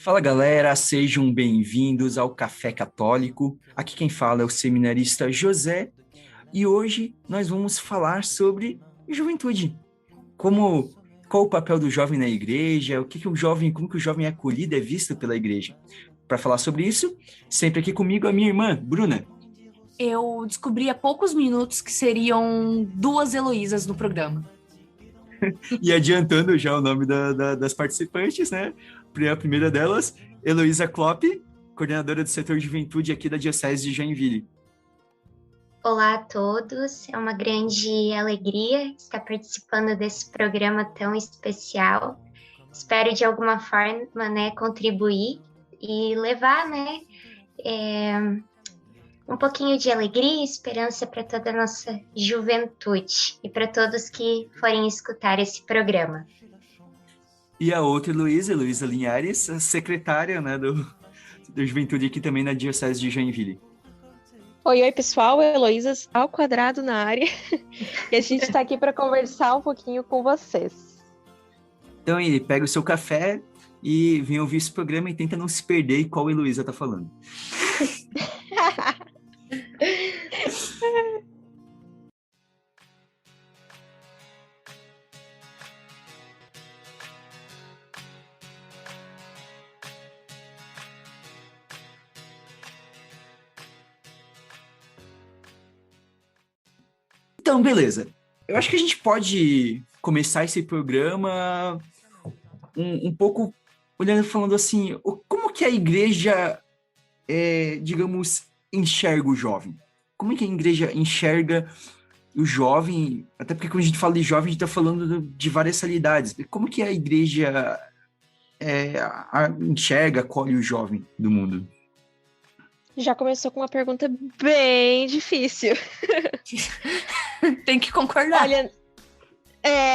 Fala galera, sejam bem-vindos ao Café Católico. Aqui quem fala é o seminarista José e hoje nós vamos falar sobre juventude. Qual o papel do jovem na igreja, como que o jovem é acolhido, é visto pela igreja. Para falar sobre isso, sempre aqui comigo a minha irmã, Bruna. Eu descobri há poucos minutos que seriam duas Heloísas no programa. E adiantando já o nome das participantes, né? A primeira delas, Heloísa Klopp, coordenadora do setor de juventude aqui da Diocese de Joinville. Olá a todos, é uma grande alegria estar participando desse programa tão especial. Espero de alguma forma, contribuir e levar, um pouquinho de alegria e esperança para toda a nossa juventude e para todos que forem escutar esse programa. E a outra, Heloísa Linhares, a secretária, né, do Juventude aqui também na Diocese de Joinville. Oi, pessoal, Heloísas ao quadrado na área. E a gente está aqui para conversar um pouquinho com vocês. Então aí, pega o seu café e vem ouvir esse programa e tenta não se perder em qual Heloísa tá falando. Então, beleza. Eu acho que a gente pode começar esse programa um pouco olhando, falando assim, como que a igreja, digamos, enxerga o jovem? Como é que a igreja enxerga o jovem? Até porque quando a gente fala de jovem, a gente está falando de várias realidades. Como que a igreja enxerga, acolhe o jovem do mundo? Já começou com uma pergunta bem difícil. Tem que concordar. Olha,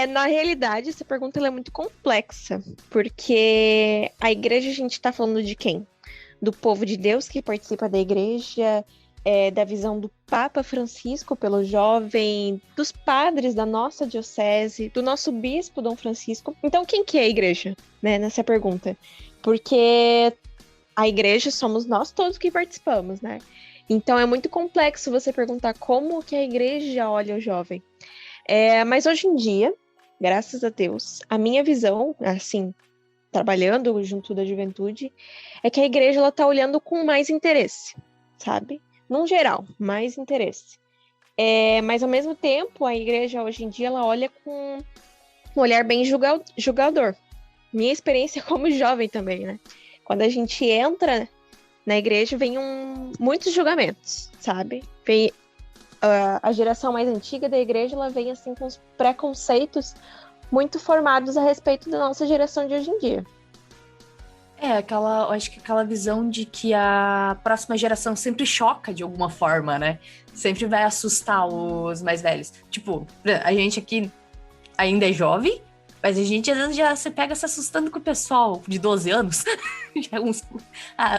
na realidade, essa pergunta ela é muito complexa, porque a igreja, a gente está falando de quem? Do povo de Deus que participa da igreja, da visão do Papa Francisco pelo jovem, dos padres da nossa diocese, do nosso bispo Dom Francisco. Então, quem que é a igreja, né, nessa pergunta? Porque a igreja somos nós todos que participamos, né? Então é muito complexo você perguntar como que a igreja olha o jovem. Mas hoje em dia, graças a Deus, a minha visão, assim, trabalhando junto da juventude, é que a igreja ela tá olhando com mais interesse, sabe? Num geral, mais interesse. Mas ao mesmo tempo, a igreja hoje em dia ela olha com um olhar bem julgador. Minha experiência como jovem também, né? Quando a gente entra na igreja, vem muitos julgamentos, sabe? Vem a geração mais antiga da igreja, ela vem assim com os preconceitos muito formados a respeito da nossa geração de hoje em dia. Eu acho que aquela visão de que a próxima geração sempre choca de alguma forma, né? Sempre vai assustar os mais velhos. Tipo, a gente aqui ainda é jovem, mas a gente às vezes já se pega se assustando com o pessoal de 12 anos.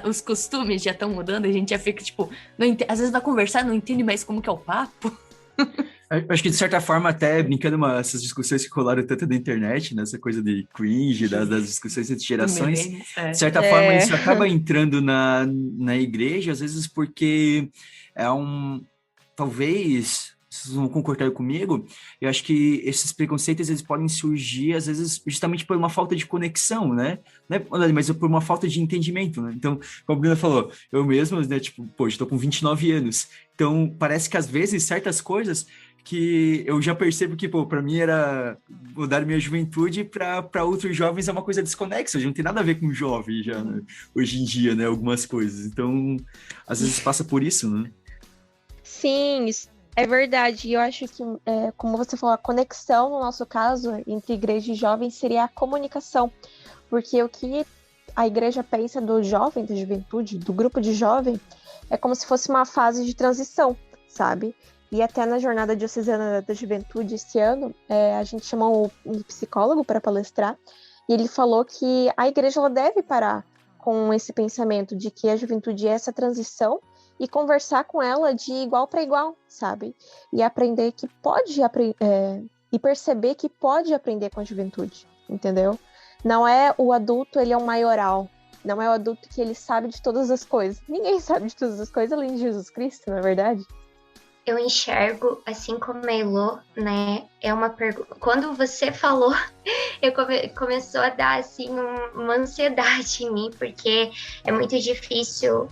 Os costumes já estão mudando, a gente já fica, tipo, às vezes vai conversar, não entende mais como que é o papo. Acho que, de certa forma, até brincando essas discussões que rolaram tanto na internet, nessa coisa de cringe, das discussões entre gerações, de certa forma, isso acaba entrando na igreja, às vezes porque talvez, vocês vão concordar comigo, eu acho que esses preconceitos, eles podem surgir, às vezes, justamente por uma falta de conexão, né? Mas por uma falta de entendimento, né? Então, como a Bruna falou, eu mesmo, né, tipo, eu tô com 29 anos, então parece que às vezes certas coisas que eu já percebo que, para mim era mudar minha juventude, para outros jovens é uma coisa desconexa, já não tem nada a ver com jovem já, né? Hoje em dia, né, algumas coisas. Então, às vezes passa por isso, né? Sim, é verdade. E eu acho que, como você falou, a conexão, no nosso caso, entre igreja e jovem seria a comunicação. Porque o que a igreja pensa do jovem, da juventude, do grupo de jovem, é como se fosse uma fase de transição, sabe? E até na Jornada Diocesana da Juventude esse ano, a gente chamou um psicólogo para palestrar, e ele falou que a igreja ela deve parar com esse pensamento de que a juventude é essa transição e conversar com ela de igual para igual, sabe? E aprender que pode e perceber que pode aprender com a juventude, entendeu? Não é o adulto, ele é um maioral, Não é o adulto que ele sabe de todas as coisas. Ninguém sabe de todas as coisas além de Jesus Cristo, não é verdade? Eu enxergo, assim como a Elô, né? É uma pergunta. Quando você falou, começou a dar assim uma ansiedade em mim, porque é muito difícil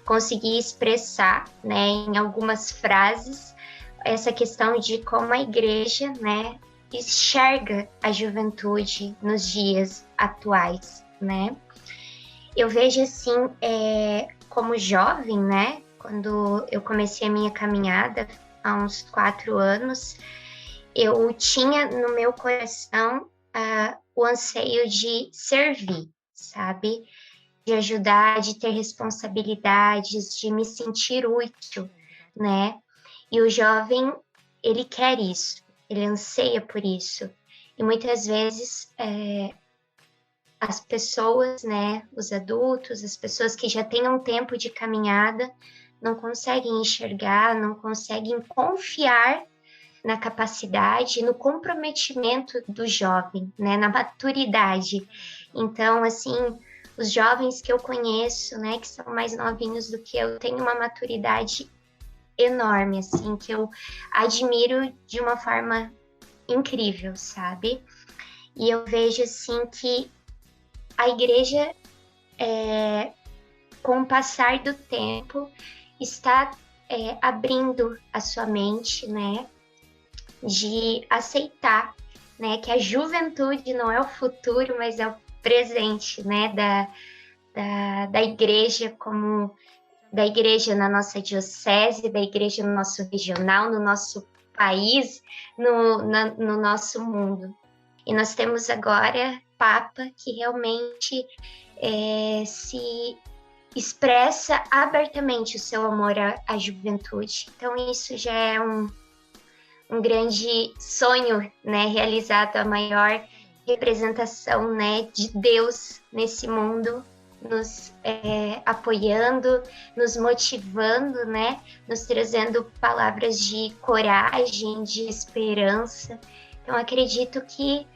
conseguir expressar, né, em algumas frases, essa questão de como a igreja, né, enxerga a juventude nos dias atuais, né? Eu vejo assim, como jovem, né? Quando eu comecei a minha caminhada, há uns 4 anos, eu tinha no meu coração o anseio de servir, sabe? De ajudar, de ter responsabilidades, de me sentir útil, né? E o jovem, ele quer isso, ele anseia por isso. E muitas vezes as pessoas, né, os adultos, as pessoas que já têm um tempo de caminhada, não conseguem enxergar, não conseguem confiar na capacidade, no comprometimento do jovem, né, na maturidade. Então, assim, os jovens que eu conheço, né, que são mais novinhos do que eu, têm uma maturidade enorme, assim, que eu admiro de uma forma incrível, sabe? E eu vejo, assim, que a igreja, com o passar do tempo, está abrindo a sua mente, né, de aceitar, né, que a juventude não é o futuro, mas é o presente, né, da igreja, como da igreja na nossa diocese, da igreja no nosso regional, no nosso país, no nosso mundo. E nós temos agora Papa que realmente se expressa abertamente o seu amor à juventude. Então isso já é um grande sonho, né, realizado, a maior representação, né, de Deus nesse mundo, nos apoiando, nos motivando, né, nos trazendo palavras de coragem, de esperança. Então acredito que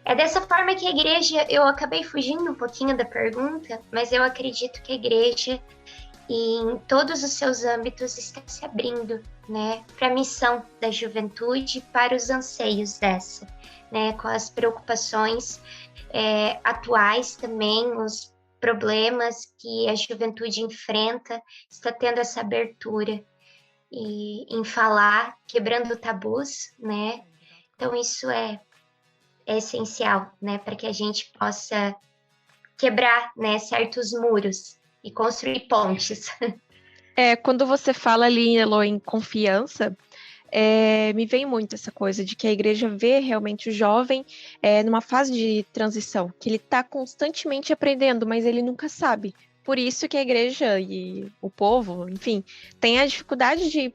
é dessa forma que a igreja, eu acabei fugindo um pouquinho da pergunta, mas eu acredito que a igreja, em todos os seus âmbitos, está se abrindo, né, para a missão da juventude, para os anseios dessa, né, com as preocupações atuais também, os problemas que a juventude enfrenta, está tendo essa abertura em falar, quebrando tabus, né? Então isso é essencial, né, para que a gente possa quebrar, né, certos muros e construir pontes. Quando você fala ali, Elo, em confiança, me vem muito essa coisa de que a igreja vê realmente o jovem numa fase de transição, que ele está constantemente aprendendo, mas ele nunca sabe. Por isso que a igreja e o povo, enfim, tem a dificuldade de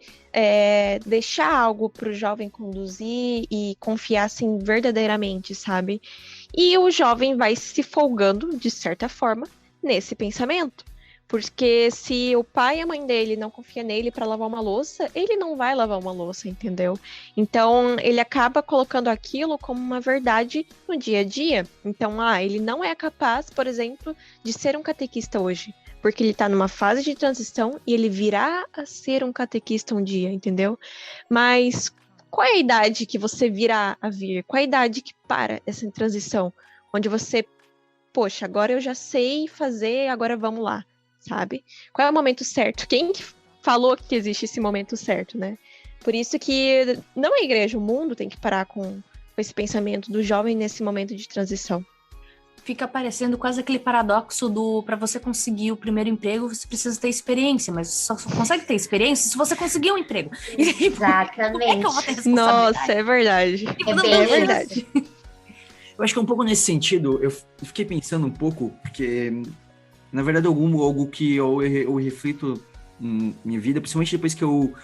deixar algo para o jovem conduzir e confiar assim verdadeiramente, sabe? E o jovem vai se folgando, de certa forma, nesse pensamento. Porque se o pai e a mãe dele não confiam nele para lavar uma louça, ele não vai lavar uma louça, entendeu? Então, ele acaba colocando aquilo como uma verdade no dia a dia. Então, ele não é capaz, por exemplo, de ser um catequista hoje, porque ele está numa fase de transição e ele virá a ser um catequista um dia, entendeu? Mas qual é a idade que você virá a vir? Qual é a idade que para essa transição? Onde você, poxa, agora eu já sei fazer, agora vamos lá. Sabe? Qual é o momento certo? Quem que falou que existe esse momento certo, né? Por isso que não a igreja, o mundo tem que parar com esse pensamento do jovem nesse momento de transição. Fica parecendo quase aquele paradoxo do para você conseguir o primeiro emprego, você precisa ter experiência, mas você só consegue ter experiência se você conseguir um emprego. Exatamente. Como é que eu vou ter responsabilidade? Nossa, é verdade. É bem verdade. Eu acho que é um pouco nesse sentido, eu fiquei pensando um pouco, porque na verdade, algo que eu reflito em minha vida, principalmente depois que eu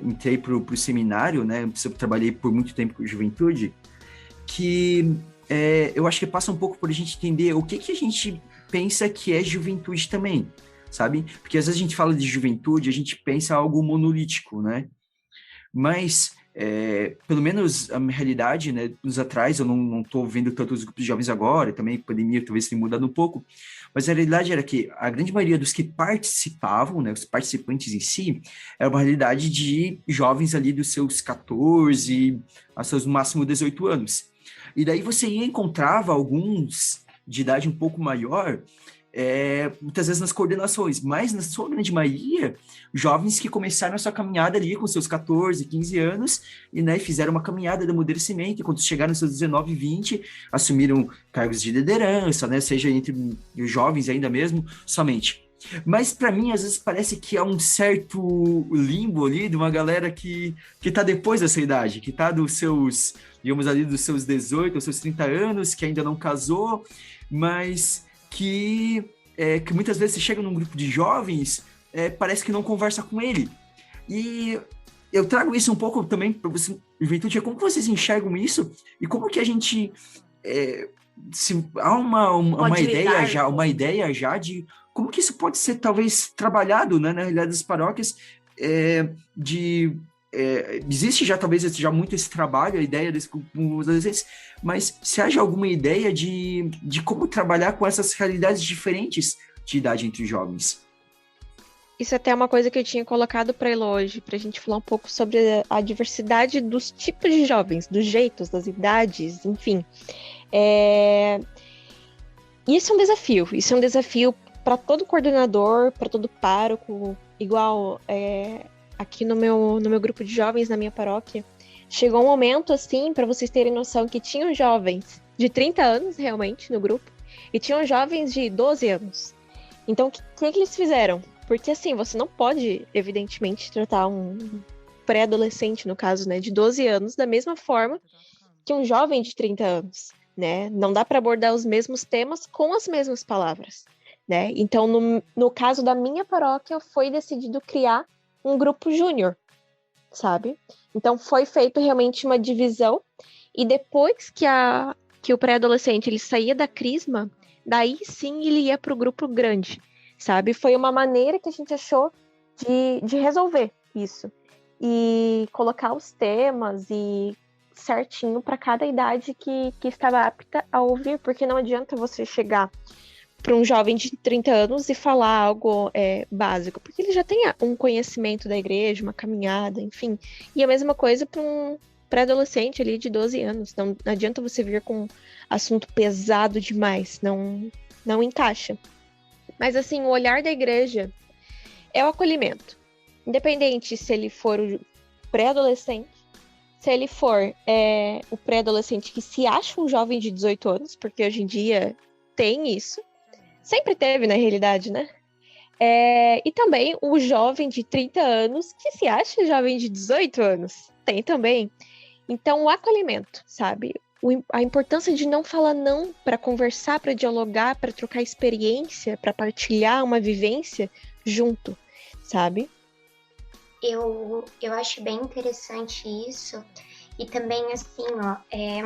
entrei pro seminário, né? Eu trabalhei por muito tempo com juventude, que eu acho que passa um pouco por a gente entender o que a gente pensa que é juventude também, sabe? Porque às vezes a gente fala de juventude, a gente pensa algo monolítico, né? Mas pelo menos a minha realidade, né, anos atrás, eu não estou vendo tantos grupos de jovens agora, também a pandemia talvez tenha mudado um pouco, mas a realidade era que a grande maioria dos que participavam, né, os participantes em si, era uma realidade de jovens ali dos seus 14 a seus no máximo 18 anos. E daí você encontrava alguns de idade um pouco maior, muitas vezes nas coordenações, mas na sua grande maioria, jovens que começaram a sua caminhada ali com seus 14, 15 anos, e né, fizeram uma caminhada de amadurecimento, e quando chegaram aos seus 19, 20, assumiram cargos de liderança, né, seja entre os jovens ainda mesmo, somente. Mas para mim, às vezes, parece que há um certo limbo ali de uma galera que tá depois dessa idade, que tá dos seus, digamos ali, dos seus 18, dos seus 30 anos, que ainda não casou, mas que muitas vezes você chega num grupo de jovens, parece que não conversa com ele. E eu trago isso um pouco também para você, Juventude, como vocês enxergam isso e como que a gente... se há uma ideia já de como que isso pode ser talvez trabalhado, né, na realidade das paróquias, existe já talvez muito esse trabalho, a ideia desse com os adolescentes, mas se haja alguma ideia de como trabalhar com essas realidades diferentes de idade entre os jovens? Isso até é uma coisa que eu tinha colocado para ele hoje, para a gente falar um pouco sobre a diversidade dos tipos de jovens, dos jeitos, das idades, enfim. Isso é um desafio para todo coordenador, para todo pároco, igual aqui no meu grupo de jovens, na minha paróquia. Chegou um momento, assim, para vocês terem noção, que tinham jovens de 30 anos, realmente, no grupo, e tinham jovens de 12 anos. Então, o que eles fizeram? Porque, assim, você não pode, evidentemente, tratar um pré-adolescente, no caso, né, de 12 anos, da mesma forma que um jovem de 30 anos, né? Não dá para abordar os mesmos temas com as mesmas palavras, né? Então, no caso da minha paróquia, foi decidido criar um grupo júnior, sabe? Então, foi feito realmente uma divisão, e depois que o pré-adolescente ele saía da crisma, daí sim ele ia para o grupo grande, sabe? Foi uma maneira que a gente achou de resolver isso, e colocar os temas e certinho para cada idade que estava apta a ouvir, porque não adianta você chegar para um jovem de 30 anos e falar algo básico, porque ele já tem um conhecimento da igreja, uma caminhada, enfim. E a mesma coisa para um pré-adolescente ali de 12 anos. Não adianta você vir com assunto pesado demais, não encaixa. Mas assim, o olhar da igreja é o acolhimento. Independente se ele for o pré-adolescente, se ele for o pré-adolescente que se acha um jovem de 18 anos, porque hoje em dia tem isso, sempre teve na realidade, né? E também o jovem de 30 anos que se acha jovem de 18 anos, tem também. Então, o acolhimento, sabe? A importância de não falar não para conversar, para dialogar, para trocar experiência, para partilhar uma vivência junto, sabe? Eu acho bem interessante isso. E também, assim,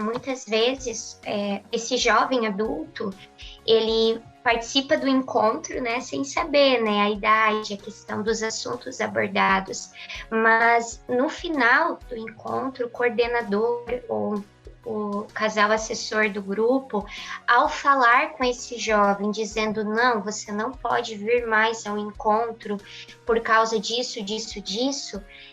muitas vezes, esse jovem adulto, ele participa do encontro, né, sem saber, né, a idade, a questão dos assuntos abordados. Mas, no final do encontro, o coordenador ou o casal assessor do grupo, ao falar com esse jovem, dizendo, não, você não pode vir mais ao encontro por causa disso,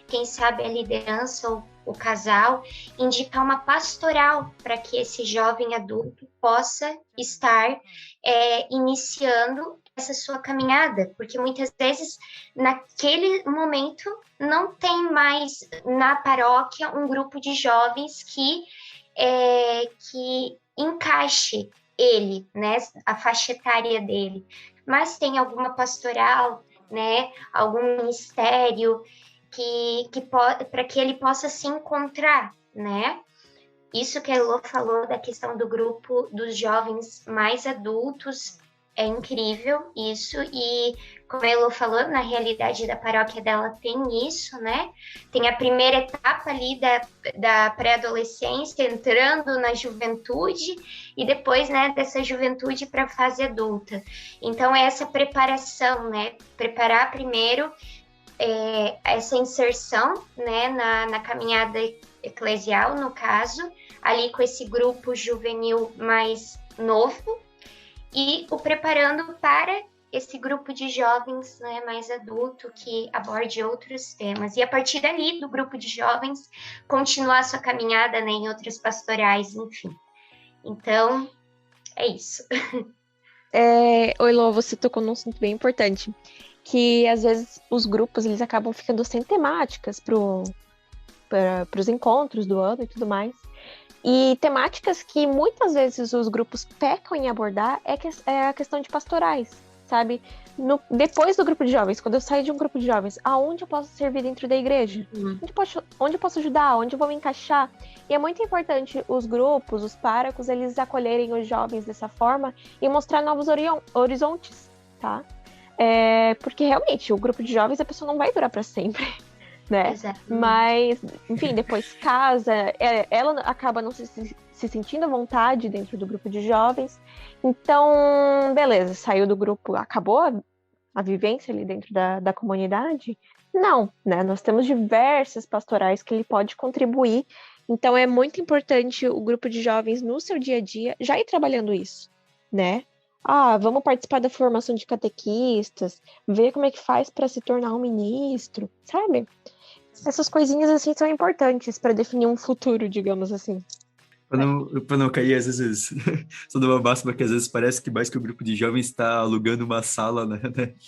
quem sabe a liderança, o casal, indicar uma pastoral para que esse jovem adulto possa estar iniciando essa sua caminhada, porque muitas vezes, naquele momento, não tem mais na paróquia um grupo de jovens que encaixe ele, né, a faixa etária dele, mas tem alguma pastoral, né, algum ministério para que ele possa se encontrar, né? Isso que a Elô falou da questão do grupo dos jovens mais adultos, é incrível isso, e como a Elô falou, na realidade da paróquia dela tem isso, né? Tem a primeira etapa ali da pré-adolescência, entrando na juventude, e depois, né, dessa juventude para a fase adulta. Então, é essa preparação, né? Preparar primeiro essa inserção, né, na caminhada eclesial, no caso, ali com esse grupo juvenil mais novo, e o preparando para esse grupo de jovens, né, mais adulto, que aborde outros temas. E a partir dali, do grupo de jovens, continuar a sua caminhada, né, em outras pastorais, enfim. Então, é isso. Oi, Lô, você tocou num assunto bem importante, que às vezes os grupos eles acabam ficando sem temáticas para os encontros do ano e tudo mais. E temáticas que muitas vezes os grupos pecam em abordar é a questão de pastorais, sabe? Depois do grupo de jovens, quando eu saio de um grupo de jovens, aonde eu posso servir dentro da igreja? Onde eu posso ajudar? Onde eu vou me encaixar? E é muito importante os grupos, os párocos, eles acolherem os jovens dessa forma e mostrar novos horizontes, tá? Porque realmente, o grupo de jovens, a pessoa não vai durar para sempre, né? Exatamente. Mas, enfim, depois casa, ela acaba não se sentindo à vontade dentro do grupo de jovens. Então, beleza, saiu do grupo, acabou a vivência ali dentro da comunidade? Não, né? Nós temos diversas pastorais que ele pode contribuir. Então, é muito importante o grupo de jovens, no seu dia a dia, já ir trabalhando isso, né? Vamos participar da formação de catequistas, ver como é que faz para se tornar um ministro, sabe? Essas coisinhas, assim, são importantes para definir um futuro, digamos assim. Para não cair, às vezes, só dou uma máxima que às vezes parece que mais que o grupo de jovens está alugando uma sala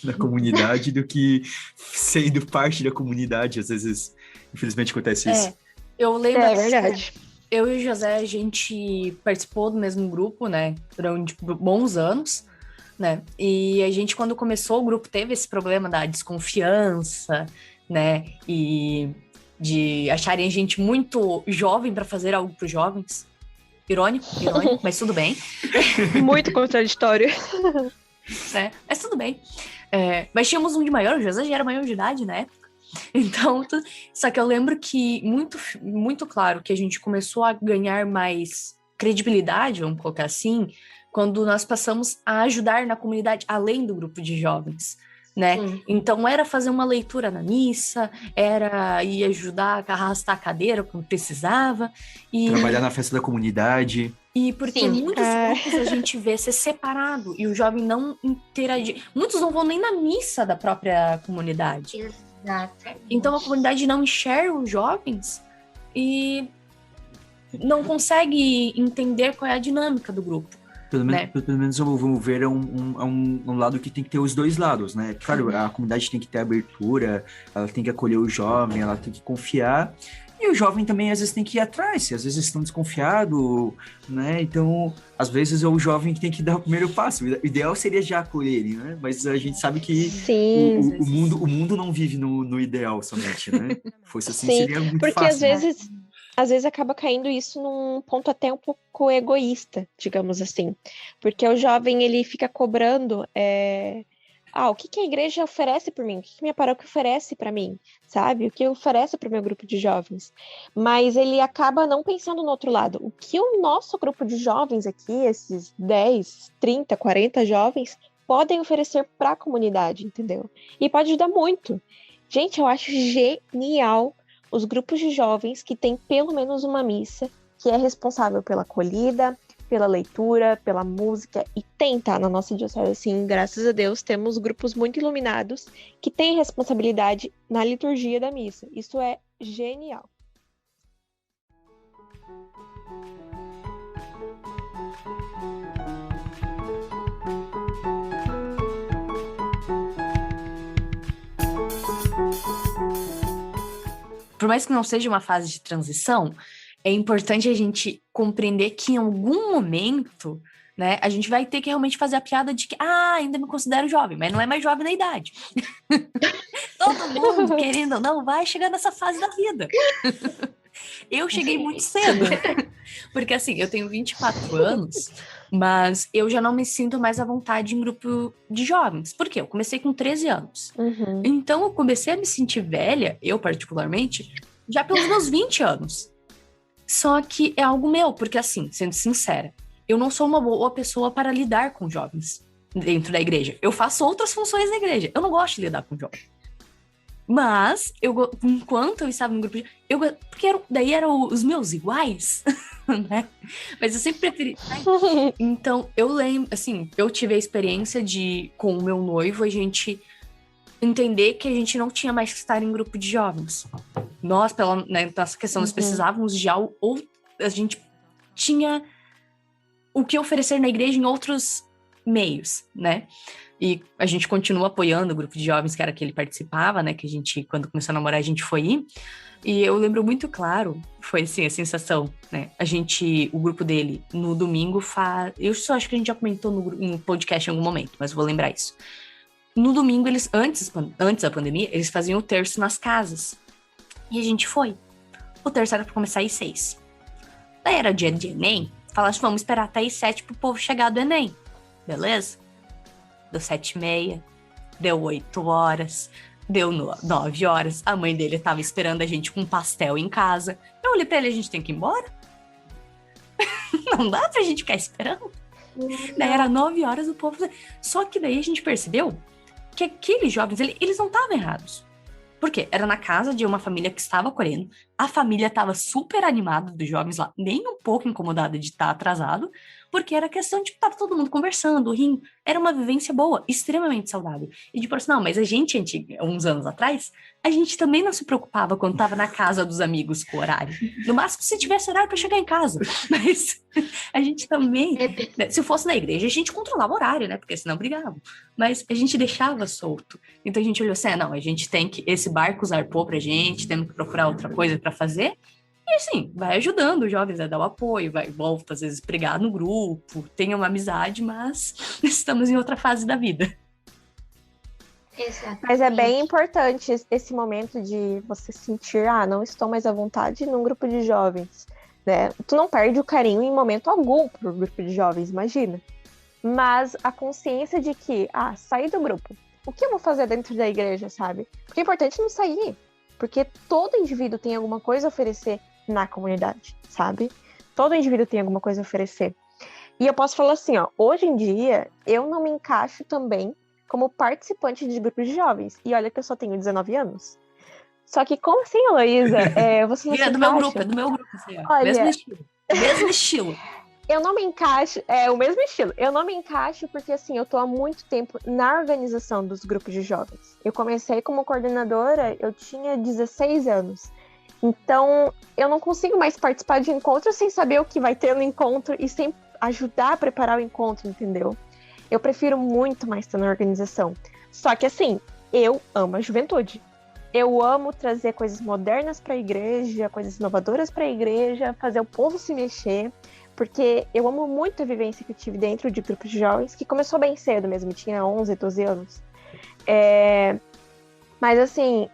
na comunidade do que sendo parte da comunidade. Às vezes, infelizmente, acontece isso. Eu lembro É verdade. Eu e o José, a gente participou do mesmo grupo, né, durante bons anos, né, e a gente, quando começou o grupo, teve esse problema da desconfiança, né, e de acharem a gente muito jovem para fazer algo para os jovens. Irônico, mas tudo bem. Muito contraditório. Né, mas tudo bem. Mas tínhamos um de maior, o José já era maior de idade na época. Então, só que eu lembro que muito, muito claro que a gente começou a ganhar mais credibilidade, vamos colocar assim, quando nós passamos a ajudar na comunidade, além do grupo de jovens, né? Então, era fazer uma leitura na missa, era ir ajudar a arrastar a cadeira quando precisava. Trabalhar na festa da comunidade. E porque muitos grupos a gente vê ser separado e o jovem não interagir. Muitos não vão nem na missa da própria comunidade. Exatamente. Então a comunidade não enxerga os jovens e não consegue entender qual é a dinâmica do grupo. Pelo menos vamos ver um lado que tem que ter os dois lados, né? Claro, a comunidade tem que ter abertura, ela tem que acolher o jovem, ela tem que confiar. E o jovem também, às vezes, tem que ir atrás, se às vezes estão desconfiados, né? Então, às vezes, é o jovem que tem que dar o primeiro passo. O ideal seria já acolherem, né? Mas a gente sabe que o mundo não vive no ideal somente, né? Fosse assim, seria muito porque fácil. Porque às vezes acaba caindo isso num ponto até um pouco egoísta, digamos assim. Porque o jovem, ele fica cobrando... o que a igreja oferece por mim? O que minha paróquia oferece para mim? Sabe? O que oferece para o meu grupo de jovens? Mas ele acaba não pensando no outro lado. O que o nosso grupo de jovens aqui, esses 10, 30, 40 jovens, podem oferecer para a comunidade, entendeu? E pode ajudar muito. Gente, eu acho genial os grupos de jovens que têm pelo menos uma missa, que é responsável pela acolhida, pela leitura, pela música, e tá na nossa diocese, assim, graças a Deus, temos grupos muito iluminados que têm responsabilidade na liturgia da missa. Isso é genial. Por mais que não seja uma fase de transição, é importante a gente compreender que em algum momento, né, a gente vai ter que realmente fazer a piada de que, ainda me considero jovem, mas não é mais jovem na idade. Todo mundo, querendo ou não, vai chegar nessa fase da vida. Eu cheguei muito cedo. Porque, assim, eu tenho 24 anos, mas eu já não me sinto mais à vontade em grupo de jovens. Por quê? Eu comecei com 13 anos. Então, eu comecei a me sentir velha, eu particularmente, já pelos meus 20 anos. Só que é algo meu, porque assim, sendo sincera, eu não sou uma boa pessoa para lidar com jovens dentro da igreja. Eu faço outras funções na igreja. Eu não gosto de lidar com jovens. Mas, enquanto eu estava no grupo de... porque daí eram os meus iguais, né? Mas eu sempre preferi... Então, eu lembro, assim, eu tive a experiência de, com o meu noivo, a gente entender que a gente não tinha mais que estar em grupo de jovens. Nós, pela nossa questão, nós precisávamos de algo, ou a gente tinha o que oferecer na igreja em outros meios, né? E a gente continua apoiando o grupo de jovens que era que ele participava, né? Que a gente, quando começou a namorar, a gente foi ir. E eu lembro muito claro, foi assim, a sensação, né? O grupo dele, no domingo, eu só acho que a gente já comentou no podcast em algum momento, mas vou lembrar isso. No domingo, eles, antes da pandemia, eles faziam o terço nas casas. E a gente foi. O terço era pra começar às 6. Daí era dia de Enem, falaram assim, vamos esperar até às 7 pro povo chegar do Enem. Beleza? Deu 7h30, deu 8 horas, deu 9 horas. A mãe dele tava esperando a gente com pastel em casa. Eu olhei pra ele, a gente tem que ir embora? Não dá pra gente ficar esperando? Daí era 9 horas, o povo... Só que daí a gente percebeu que aqueles jovens, eles não estavam errados. Por quê? Era na casa de uma família que estava acolhendo. A família estava super animada dos jovens lá, nem um pouco incomodada de estar atrasado, porque era questão de estar todo mundo conversando, rindo. Era uma vivência boa, extremamente saudável. E tipo assim, não, mas a gente, uns anos atrás, a gente também não se preocupava quando estava na casa dos amigos com o horário. No máximo, se tivesse horário para chegar em casa. Mas a gente também, né, se fosse na igreja, a gente controlava o horário, né? Porque senão brigava. Mas a gente deixava solto. Então a gente olhou assim, não, a gente tem que, esse barco zarpou pra gente, temos que procurar outra coisa para fazer. E assim, vai ajudando os jovens a dar o apoio, volta às vezes pregar no grupo, tem uma amizade, mas estamos em outra fase da vida. Exatamente. Mas é bem importante esse momento de você sentir, não estou mais à vontade num grupo de jovens, né? Tu não perde o carinho em momento algum pro grupo de jovens, imagina. Mas a consciência de que, sair do grupo, o que eu vou fazer dentro da igreja, sabe? Porque é importante não sair, porque todo indivíduo tem alguma coisa a oferecer na comunidade, sabe? Todo indivíduo tem alguma coisa a oferecer. E eu posso falar assim, hoje em dia, eu não me encaixo também como participante de grupos de jovens. E olha que eu só tenho 19 anos. Só que como assim, Heloísa? Você não se É do encaixa? meu grupo, assim, Olha, mesmo estilo. Eu não me encaixo, o mesmo estilo. Eu não me encaixo porque, assim, eu tô há muito tempo na organização dos grupos de jovens. Eu comecei como coordenadora, eu tinha 16 anos. Então, eu não consigo mais participar de encontros sem saber o que vai ter no encontro e sem ajudar a preparar o encontro, entendeu? Eu prefiro muito mais estar na organização. Só que, assim, eu amo a juventude. Eu amo trazer coisas modernas para a igreja, coisas inovadoras para a igreja, fazer o povo se mexer, porque eu amo muito a vivência que eu tive dentro de grupos de jovens, que começou bem cedo mesmo, tinha 11, 12 anos. Mas, assim,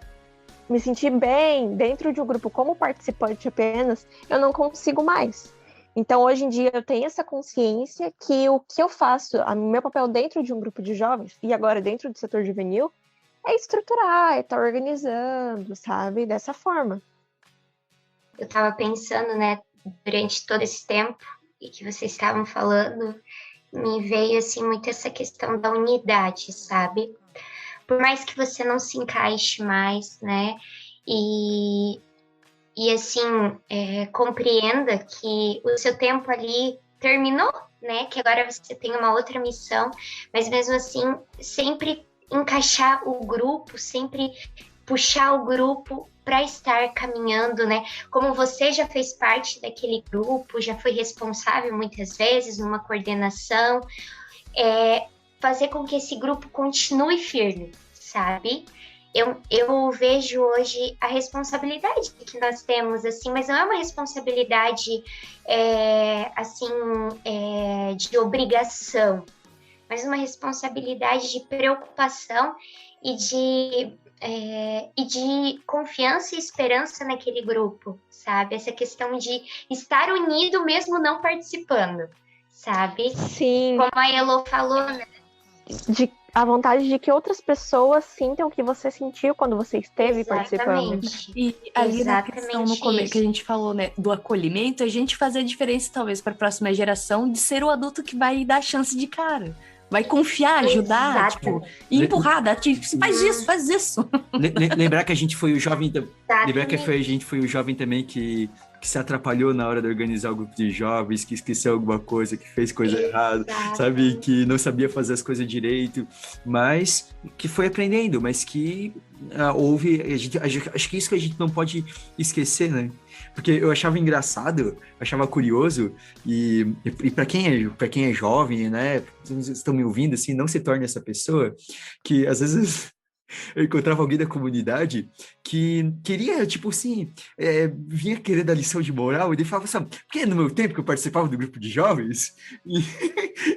me sentir bem dentro de um grupo como participante apenas, eu não consigo mais. Então, hoje em dia, eu tenho essa consciência que o que eu faço, o meu papel dentro de um grupo de jovens, e agora dentro do setor juvenil, é estruturar, é estar organizando, sabe? Dessa forma. Eu estava pensando, né, durante todo esse tempo, e que vocês estavam falando, me veio, assim, muito essa questão da unidade, sabe? Por mais que você não se encaixe mais, né, e assim, compreenda que o seu tempo ali terminou, né, que agora você tem uma outra missão, mas mesmo assim, sempre encaixar o grupo, sempre puxar o grupo para estar caminhando, né, como você já fez parte daquele grupo, já foi responsável muitas vezes numa coordenação, fazer com que esse grupo continue firme, sabe? Eu vejo hoje a responsabilidade que nós temos, assim, mas não é uma responsabilidade, de obrigação, mas uma responsabilidade de preocupação e de confiança e esperança naquele grupo, sabe? Essa questão de estar unido mesmo não participando, sabe? Sim. Como a Elo falou, né? A vontade de que outras pessoas sintam o que você sentiu quando você esteve participando. E ali na questão no começo que a gente falou, né, do acolhimento, a gente fazer a diferença talvez para a próxima geração de ser o adulto que vai dar chance de cara. vai confiar, ajudar, tipo, e empurrar, tipo, faz isso. Lembrar que a gente foi o jovem, lembrar que Exatamente. a gente foi o jovem também que se atrapalhou na hora de organizar o grupo de jovens, que esqueceu alguma coisa, que fez coisa errada, sabe? Exatamente. Que não sabia fazer as coisas direito, mas que foi aprendendo, mas que houve. Acho que isso que a gente não pode esquecer, né? Porque eu achava engraçado, eu achava curioso, e para quem é jovem, né? Vocês estão me ouvindo assim, não se torne essa pessoa que às vezes eu encontrava alguém da comunidade que queria, tipo assim, vinha querer dar lição de moral, e ele falava assim, porque no meu tempo que eu participava do grupo de jovens, e,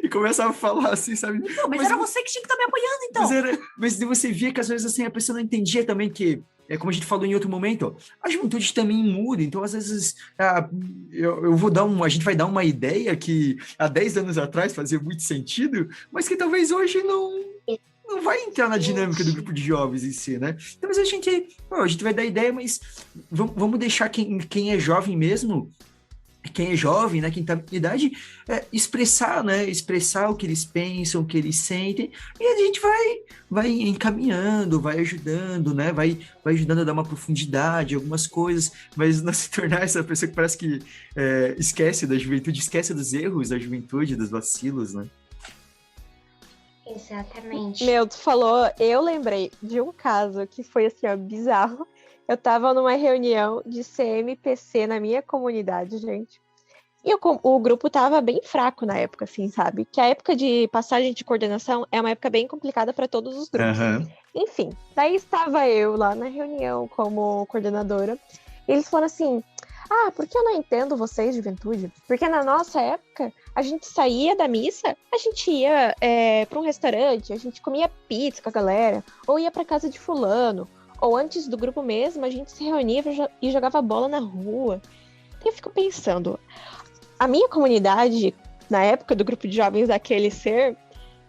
e começava a falar assim, sabe? Então, mas era você que tinha que estar me apoiando, então. Mas você via que às vezes assim, a pessoa não entendia também que, como a gente falou em outro momento, ó, a juventude também muda, então às vezes eu vou dar a gente vai dar uma ideia que há 10 anos atrás fazia muito sentido, mas que talvez hoje não vai entrar na dinâmica do grupo de jovens em si, né? Então, mas a gente vai dar ideia, mas vamos deixar quem é jovem mesmo, quem é jovem, né, quem tá em idade, expressar, né, expressar o que eles pensam, o que eles sentem, e a gente vai encaminhando, vai ajudando, né, vai ajudando a dar uma profundidade, algumas coisas, mas não se tornar essa pessoa que parece que esquece da juventude, esquece dos erros da juventude, dos vacilos, né? Exatamente. Meu, tu falou, eu lembrei de um caso que foi assim, ó, bizarro. Eu tava numa reunião de CMPC na minha comunidade, gente. E o grupo tava bem fraco na época, assim, sabe? Que a época de passagem de coordenação é uma época bem complicada para todos os grupos. Uhum. Enfim, daí estava eu lá na reunião como coordenadora. E eles falaram assim, porque eu não entendo vocês, juventude. Porque na nossa época, a gente saía da missa, a gente ia para um restaurante, a gente comia pizza com a galera, ou ia para casa de fulano, ou antes do grupo mesmo, a gente se reunia e jogava bola na rua. E eu fico pensando, a minha comunidade, na época do grupo de jovens daquele ser,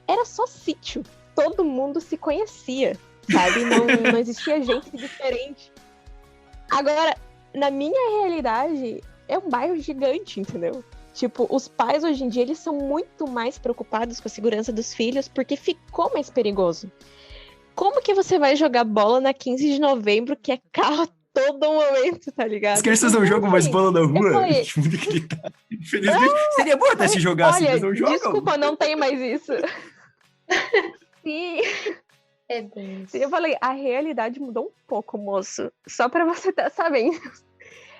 era só sítio. Todo mundo se conhecia, sabe? Não existia gente diferente. Agora, na minha realidade, é um bairro gigante, entendeu? Tipo, os pais hoje em dia, eles são muito mais preocupados com a segurança dos filhos porque ficou mais perigoso. Como que você vai jogar bola na 15 de novembro, que é carro a todo momento, tá ligado? As crianças não jogam mais bola na rua? falei, Tipo, infelizmente, seria bom até se jogasse, olha, mas não jogam. desculpa, não tem mais isso. Sim. É bem isso. Eu falei, a realidade mudou um pouco, moço. Só pra você estar sabendo.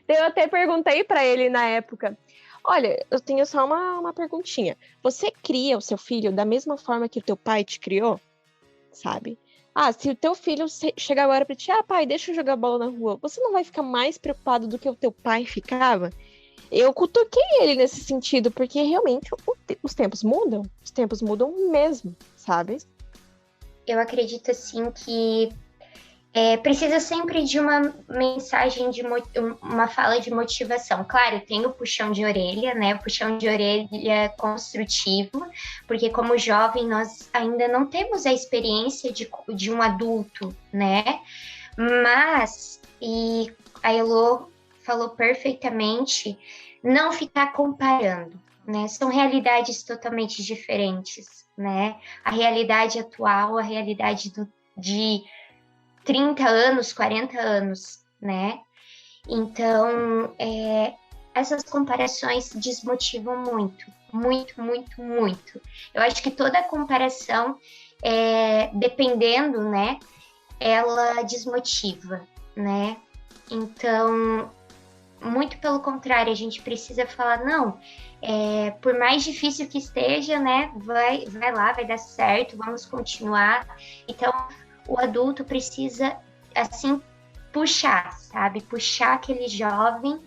Eu até perguntei pra ele na época, olha, eu tenho só uma perguntinha. Você cria o seu filho da mesma forma que o teu pai te criou? Sabe? Se o teu filho chegar agora pra ti, pai, deixa eu jogar bola na rua, você não vai ficar mais preocupado do que o teu pai ficava? Eu cutuquei ele nesse sentido, porque realmente os tempos mudam mesmo, sabe? Eu acredito, assim, que precisa sempre de uma mensagem, uma fala de motivação. Claro, tem o puxão de orelha, né? O puxão de orelha construtivo, porque como jovem nós ainda não temos a experiência de um adulto, né? Mas, e a Elô falou perfeitamente, não ficar comparando, né? São realidades totalmente diferentes, né? A realidade atual, a realidade de 30 anos, 40 anos, né? Então, essas comparações desmotivam muito, muito, muito, muito. Eu acho que toda comparação, dependendo, né, ela desmotiva, né? Então, muito pelo contrário, a gente precisa falar, não, por mais difícil que esteja, né, vai lá, vai dar certo, vamos continuar. Então, o adulto precisa, assim, puxar, sabe? Puxar aquele jovem.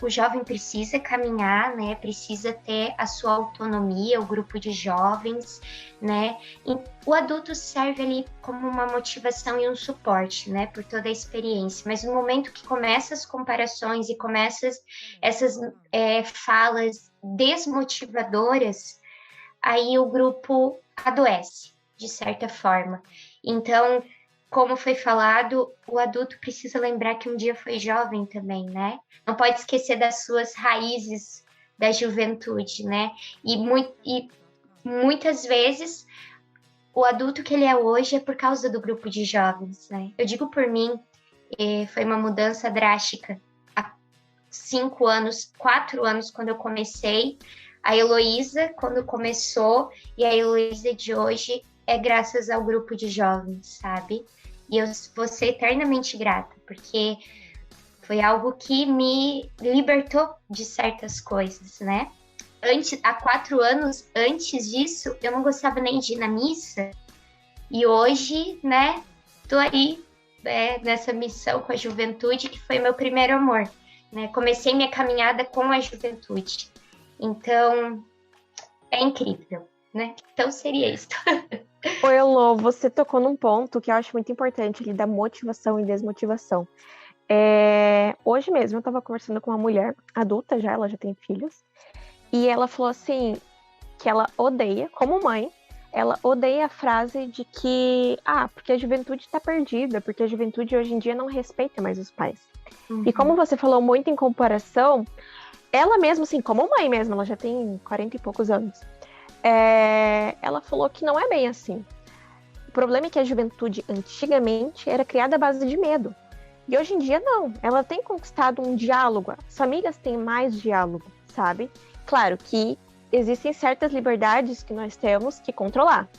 O jovem precisa caminhar, né? Precisa ter a sua autonomia, o grupo de jovens, né? E o adulto serve ali como uma motivação e um suporte, né? Por toda a experiência. Mas no momento que começam as comparações e começam essas falas desmotivadoras, aí o grupo adoece, de certa forma. Então, como foi falado, o adulto precisa lembrar que um dia foi jovem também, né? Não pode esquecer das suas raízes da juventude, né? E muitas vezes o adulto que ele é hoje é por causa do grupo de jovens, né? Eu digo por mim, foi uma mudança drástica. Há 5 anos, 4 anos, quando eu comecei, a Heloísa, quando começou, e a Heloísa de hoje é graças ao grupo de jovens, sabe? E eu vou ser eternamente grata, porque foi algo que me libertou de certas coisas, né? Há 4 anos, antes disso, eu não gostava nem de ir na missa. E hoje, né, tô aí nessa missão com a juventude, que foi meu primeiro amor. Né? Comecei minha caminhada com a juventude. Então, é incrível, né? Então, seria isso. Oi, Elô, você tocou num ponto que eu acho muito importante, ali, da motivação e desmotivação. Hoje mesmo eu estava conversando com uma mulher adulta já, ela já tem filhos, e ela falou assim, que ela odeia, como mãe, ela odeia a frase de que, porque a juventude está perdida, porque a juventude hoje em dia não respeita mais os pais. Uhum. E como você falou muito em comparação, ela mesma, assim, como mãe mesmo, ela já tem 40 e poucos anos, ela falou que não é bem assim. O problema é que a juventude antigamente era criada à base de medo. E hoje em dia não, ela tem conquistado um diálogo, as famílias têm mais diálogo, sabe? Claro que existem certas liberdades que nós temos que controlar,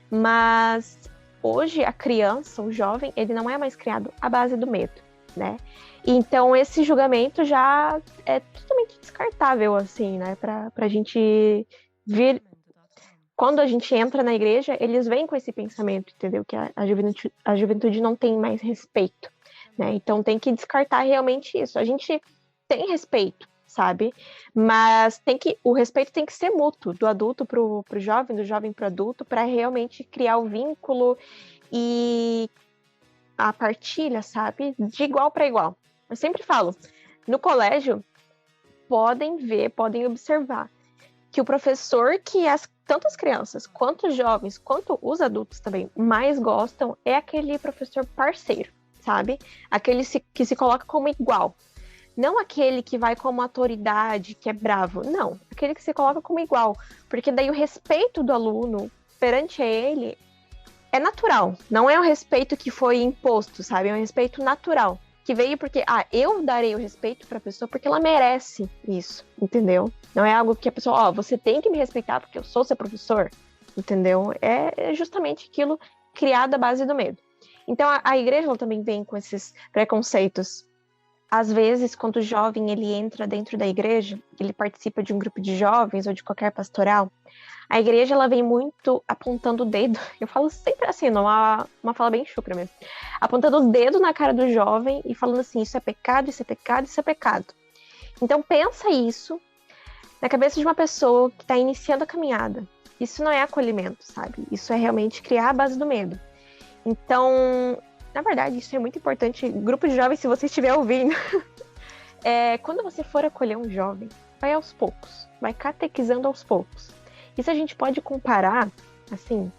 mas hoje a criança, o jovem, ele não é mais criado à base do medo, né? Então esse julgamento já é totalmente descartável, assim, né? Pra gente vir. Quando a gente entra na igreja, eles vêm com esse pensamento, entendeu? Que a juventude não tem mais respeito, né? Então tem que descartar realmente isso. A gente tem respeito, sabe? Mas o respeito tem que ser mútuo, do adulto pro jovem, do jovem pro adulto, para realmente criar o vínculo e a partilha, sabe? De igual para igual. Eu sempre falo, no colégio, podem observar que o professor que tanto as crianças, quanto os jovens, quanto os adultos também mais gostam é aquele professor parceiro, sabe? Aquele que se coloca como igual. Não aquele que vai como autoridade, que é bravo. Não, aquele que se coloca como igual. Porque daí o respeito do aluno perante ele é natural. Não é um respeito que foi imposto, sabe? É um respeito natural. Que veio porque, eu darei o respeito para a pessoa porque ela merece isso, entendeu? Não é algo que a pessoa, você tem que me respeitar porque eu sou seu professor, entendeu? É justamente aquilo criado à base do medo. Então, a igreja ela também vem com esses preconceitos. Às vezes, quando o jovem ele entra dentro da igreja, ele participa de um grupo de jovens ou de qualquer pastoral, a igreja ela vem muito apontando o dedo. Eu falo sempre assim, uma fala bem chucra mesmo. Apontando o dedo na cara do jovem e falando assim, isso é pecado, isso é pecado, isso é pecado. Então pensa isso na cabeça de uma pessoa que está iniciando a caminhada. Isso não é acolhimento, sabe? Isso é realmente criar a base do medo. Então, na verdade, isso é muito importante. Grupo de jovens, se você estiver ouvindo, quando você for acolher um jovem, vai aos poucos, vai catequizando aos poucos. Isso a gente pode comparar, assim,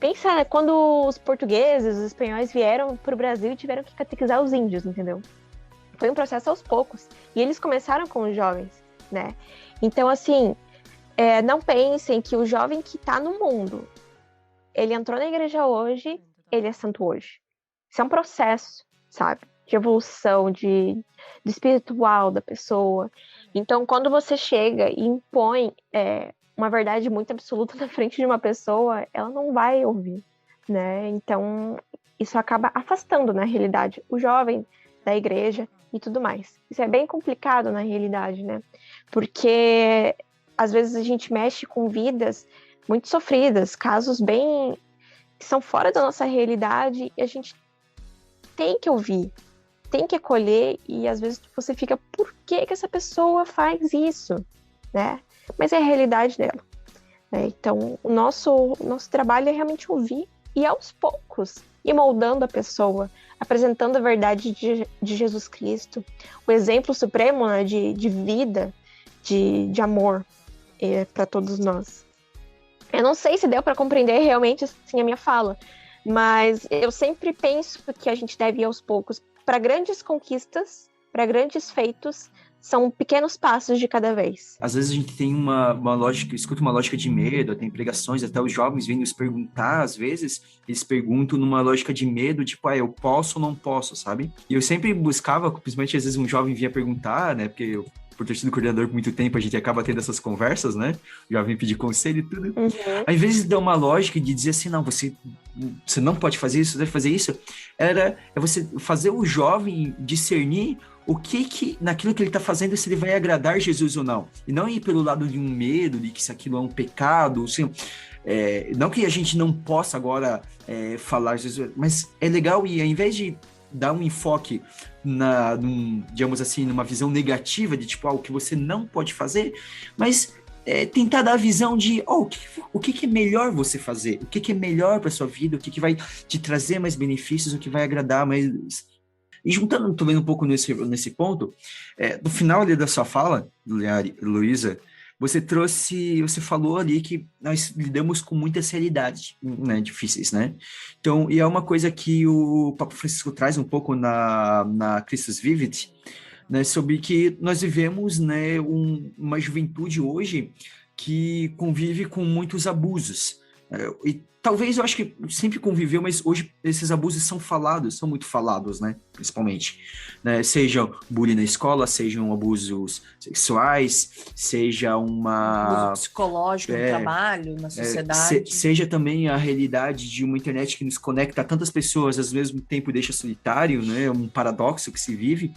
pensa quando os portugueses, os espanhóis vieram para o Brasil e tiveram que catequizar os índios, entendeu? Foi um processo aos poucos. E eles começaram com os jovens, né? Então, assim, não pensem que o jovem que está no mundo, ele entrou na igreja hoje, ele é santo hoje. Isso é um processo, sabe? De evolução, de espiritual da pessoa. Então, quando você chega e impõe uma verdade muito absoluta na frente de uma pessoa, ela não vai ouvir, né? Então, isso acaba afastando, na realidade, o jovem da igreja e tudo mais. Isso é bem complicado, na realidade, né? Porque, às vezes, a gente mexe com vidas muito sofridas, casos bem que são fora da nossa realidade, e a gente tem que ouvir, tem que acolher, e às vezes você fica, por que essa pessoa faz isso, né? Mas é a realidade dela, né? Então, o nosso trabalho é realmente ouvir e aos poucos ir moldando a pessoa, apresentando a verdade de Jesus Cristo, o exemplo supremo, né, de vida, de amor para todos nós. Eu não sei se deu para compreender realmente assim, a minha fala, mas eu sempre penso que a gente deve ir aos poucos para grandes conquistas, para grandes feitos, São pequenos passos de cada vez. Às vezes a gente tem uma lógica, escuta uma lógica de medo, tem pregações, até os jovens vêm nos perguntar, às vezes, eles perguntam numa lógica de medo, tipo, eu posso ou não posso, sabe? E eu sempre buscava, principalmente às vezes um jovem vinha perguntar, né, porque eu, por ter sido coordenador por muito tempo, a gente acaba tendo essas conversas, né? O jovem pedir conselho e tudo. Uhum. Ao invés de dar uma lógica de dizer assim, não, você não pode fazer isso, deve fazer isso, é você fazer o jovem discernir o que naquilo que ele está fazendo, se ele vai agradar Jesus ou não. E não ir pelo lado de um medo, de que se aquilo é um pecado, assim, não que a gente não possa agora falar Jesus, mas é legal e ao invés de dar um enfoque digamos assim, numa visão negativa de tipo, o que você não pode fazer, mas tentar dar a visão de o que é melhor você fazer, o que é melhor para sua vida, o que vai te trazer mais benefícios, o que vai agradar mais. E juntando também um pouco nesse ponto, no final ali da sua fala, Luísa, você falou ali que nós lidamos com muitas realidades, né, difíceis, né? Então, e é uma coisa que o Papa Francisco traz um pouco na Christus Vivit, né, sobre que nós vivemos, né, uma juventude hoje que convive com muitos abusos. E talvez eu acho que sempre conviveu, mas hoje esses abusos são muito falados, né? Principalmente. Né? Sejam bullying na escola, sejam abusos sexuais, seja abuso psicológico no trabalho, na sociedade. Seja também a realidade de uma internet que nos conecta a tantas pessoas, ao mesmo tempo deixa solitário, né? Um paradoxo que se vive.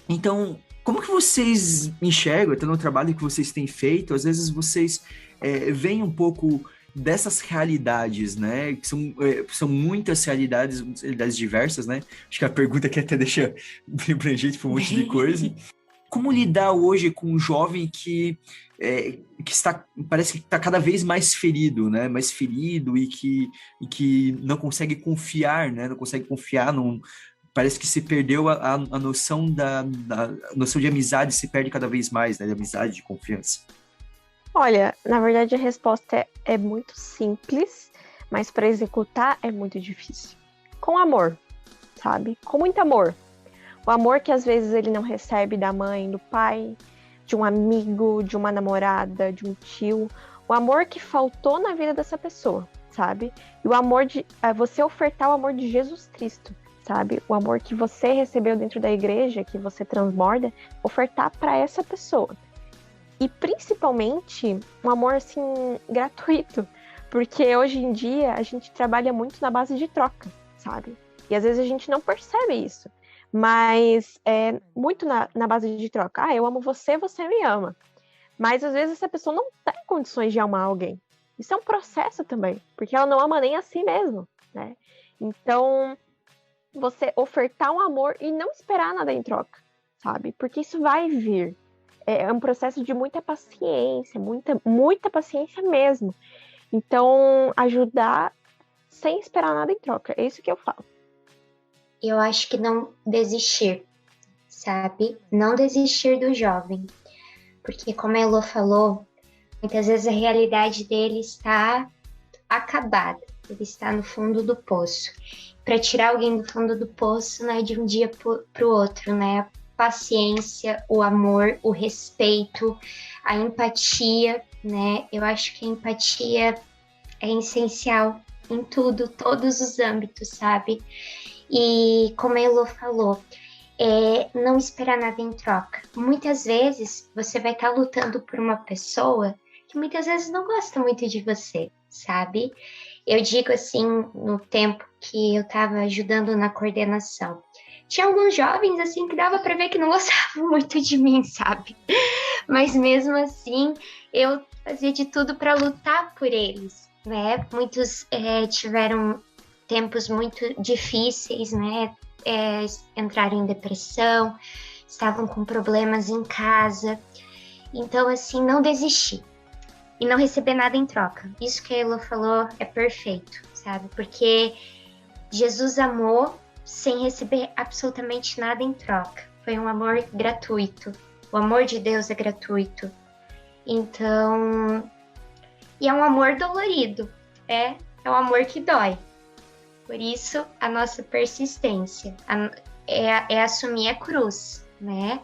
Então, como que vocês enxergam, até no trabalho que vocês têm feito, às vezes vocês veem um pouco dessas realidades, né? Que são muitas realidades diversas, né? Acho que a pergunta aqui até deixa bem pra gente por um monte de coisa. Como lidar hoje com um jovem que parece que está cada vez mais ferido, né? Mais ferido e que não consegue confiar, né? Não consegue confiar parece que se perdeu a noção a noção de amizade, se perde cada vez mais, né? De amizade, de confiança. Olha, na verdade a resposta é muito simples, mas para executar é muito difícil. Com amor, sabe? Com muito amor. O amor que às vezes ele não recebe da mãe, do pai, de um amigo, de uma namorada, de um tio. O amor que faltou na vida dessa pessoa, sabe? E o amor você ofertar o amor de Jesus Cristo, sabe? O amor que você recebeu dentro da igreja, que você transborda, ofertar para essa pessoa. E principalmente um amor assim gratuito, porque hoje em dia a gente trabalha muito na base de troca, sabe? E às vezes a gente não percebe isso, mas é muito na base de troca. Eu amo você, você me ama. Mas às vezes essa pessoa não tem condições de amar alguém. Isso é um processo também, porque ela não ama nem a si mesma, né? Então, você ofertar um amor e não esperar nada em troca, sabe? Porque isso vai vir. É um processo de muita paciência, muita paciência mesmo. Então, ajudar sem esperar nada em troca. É isso que eu falo. Eu acho que não desistir, sabe? Não desistir do jovem. Porque, como a Elô falou, muitas vezes a realidade dele está acabada. Ele está no fundo do poço. Para tirar alguém do fundo do poço não é de um dia para o outro, né? Paciência, o amor, o respeito, a empatia, né? Eu acho que a empatia é essencial em tudo, todos os âmbitos, sabe? E como a Elô falou, não esperar nada em troca. Muitas vezes você vai estar lutando por uma pessoa que muitas vezes não gosta muito de você, sabe? Eu digo assim, no tempo que eu estava ajudando na coordenação, tinha alguns jovens, assim, que dava para ver que não gostavam muito de mim, sabe? Mas mesmo assim, eu fazia de tudo para lutar por eles, né? Muitos tiveram tempos muito difíceis, né? Entraram em depressão, estavam com problemas em casa. Então, assim, não desistir. E não receber nada em troca. Isso que a Elô falou é perfeito, sabe? Porque Jesus amou sem receber absolutamente nada em troca. Foi um amor gratuito. O amor de Deus é gratuito. Então, e é um amor dolorido. É um amor que dói. Por isso, a nossa persistência é assumir a cruz, né?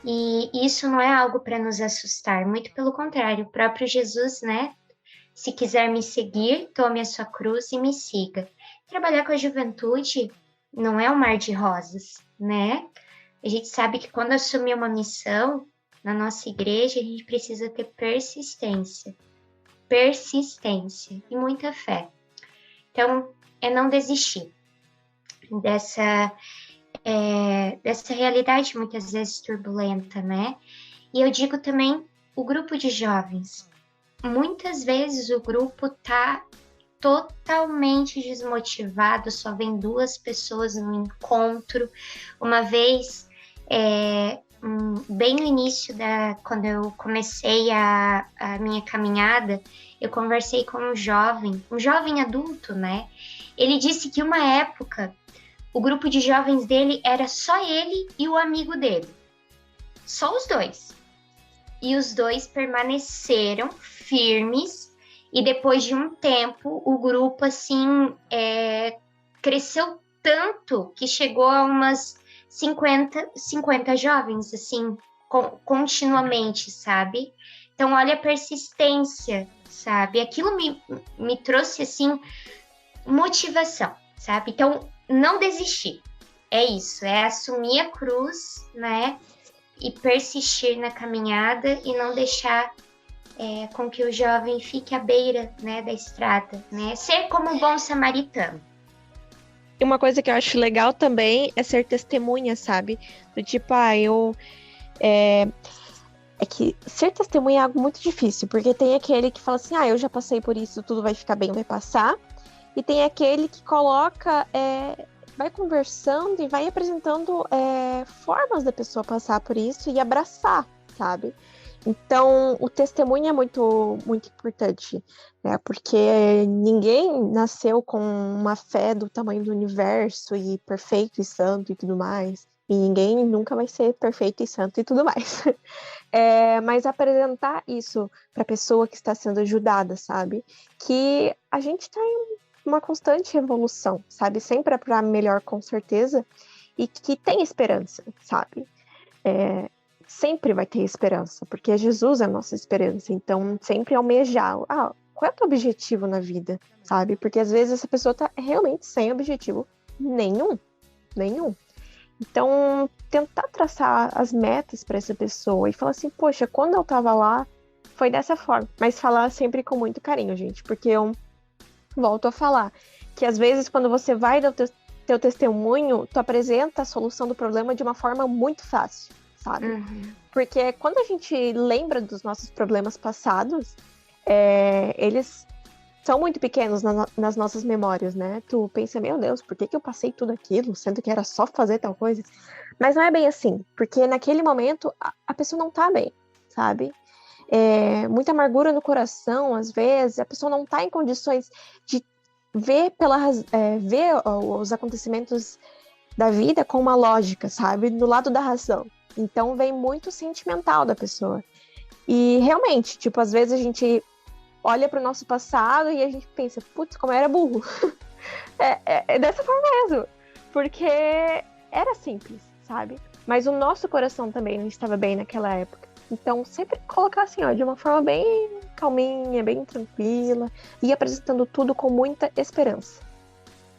E isso não é algo para nos assustar, muito pelo contrário, o próprio Jesus, né? Se quiser me seguir, tome a sua cruz e me siga. Trabalhar com a juventude não é um mar de rosas, né? A gente sabe que quando assumir uma missão na nossa igreja, a gente precisa ter persistência e muita fé. Então, é não desistir dessa realidade muitas vezes turbulenta, né? E eu digo também o grupo de jovens. Muitas vezes o grupo tá totalmente desmotivado, só vem 2 pessoas no encontro. Uma vez, bem no início quando eu comecei a minha caminhada, eu conversei com um jovem adulto, né? Ele disse que uma época o grupo de jovens dele era só ele e o amigo dele. Só os 2. E os 2 permaneceram firmes, e depois de um tempo, o grupo, assim, cresceu tanto que chegou a umas 50 jovens, assim, continuamente, sabe? Então, olha a persistência, sabe? Aquilo me trouxe, assim, motivação, sabe? Então, não desistir. É isso, é assumir a cruz, né? E persistir na caminhada e não deixar com que o jovem fique à beira, né, da estrada, né? Ser como um bom samaritano. E uma coisa que eu acho legal também é ser testemunha, sabe? Do tipo, é que ser testemunha é algo muito difícil, porque tem aquele que fala assim, eu já passei por isso, tudo vai ficar bem, vai passar. E tem aquele que coloca, vai conversando e vai apresentando formas da pessoa passar por isso e abraçar, sabe? Então, o testemunho é muito, muito importante, né? Porque ninguém nasceu com uma fé do tamanho do universo e perfeito e santo e tudo mais. E ninguém nunca vai ser perfeito e santo e tudo mais. Mas apresentar isso para a pessoa que está sendo ajudada, sabe? Que a gente está em uma constante evolução, sabe? Sempre para melhor, com certeza. E que tem esperança, sabe? Sempre vai ter esperança, porque Jesus é a nossa esperança. Então, sempre almejar. Qual é o teu objetivo na vida, sabe? Porque às vezes essa pessoa tá realmente sem objetivo nenhum. Então, tentar traçar as metas para essa pessoa e falar assim, poxa, quando eu tava lá, foi dessa forma. Mas falar sempre com muito carinho, gente, porque eu volto a falar que às vezes quando você vai dar o teu testemunho, tu apresenta a solução do problema de uma forma muito fácil, sabe? Uhum. Porque quando a gente lembra dos nossos problemas passados, eles são muito pequenos nas nossas memórias, né? Tu pensa, meu Deus, por que eu passei tudo aquilo, sendo que era só fazer tal coisa? Mas não é bem assim, porque naquele momento a pessoa não tá bem, sabe? Muita amargura no coração, às vezes, a pessoa não está em condições de ver os acontecimentos da vida com uma lógica, sabe? Do lado da razão. Então, vem muito sentimental da pessoa. E, realmente, tipo, às vezes a gente olha para o nosso passado e a gente pensa, putz, como eu era burro. É dessa forma mesmo. Porque era simples, sabe? Mas o nosso coração também não estava bem naquela época. Então, sempre colocar assim, de uma forma bem calminha, bem tranquila, e apresentando tudo com muita esperança.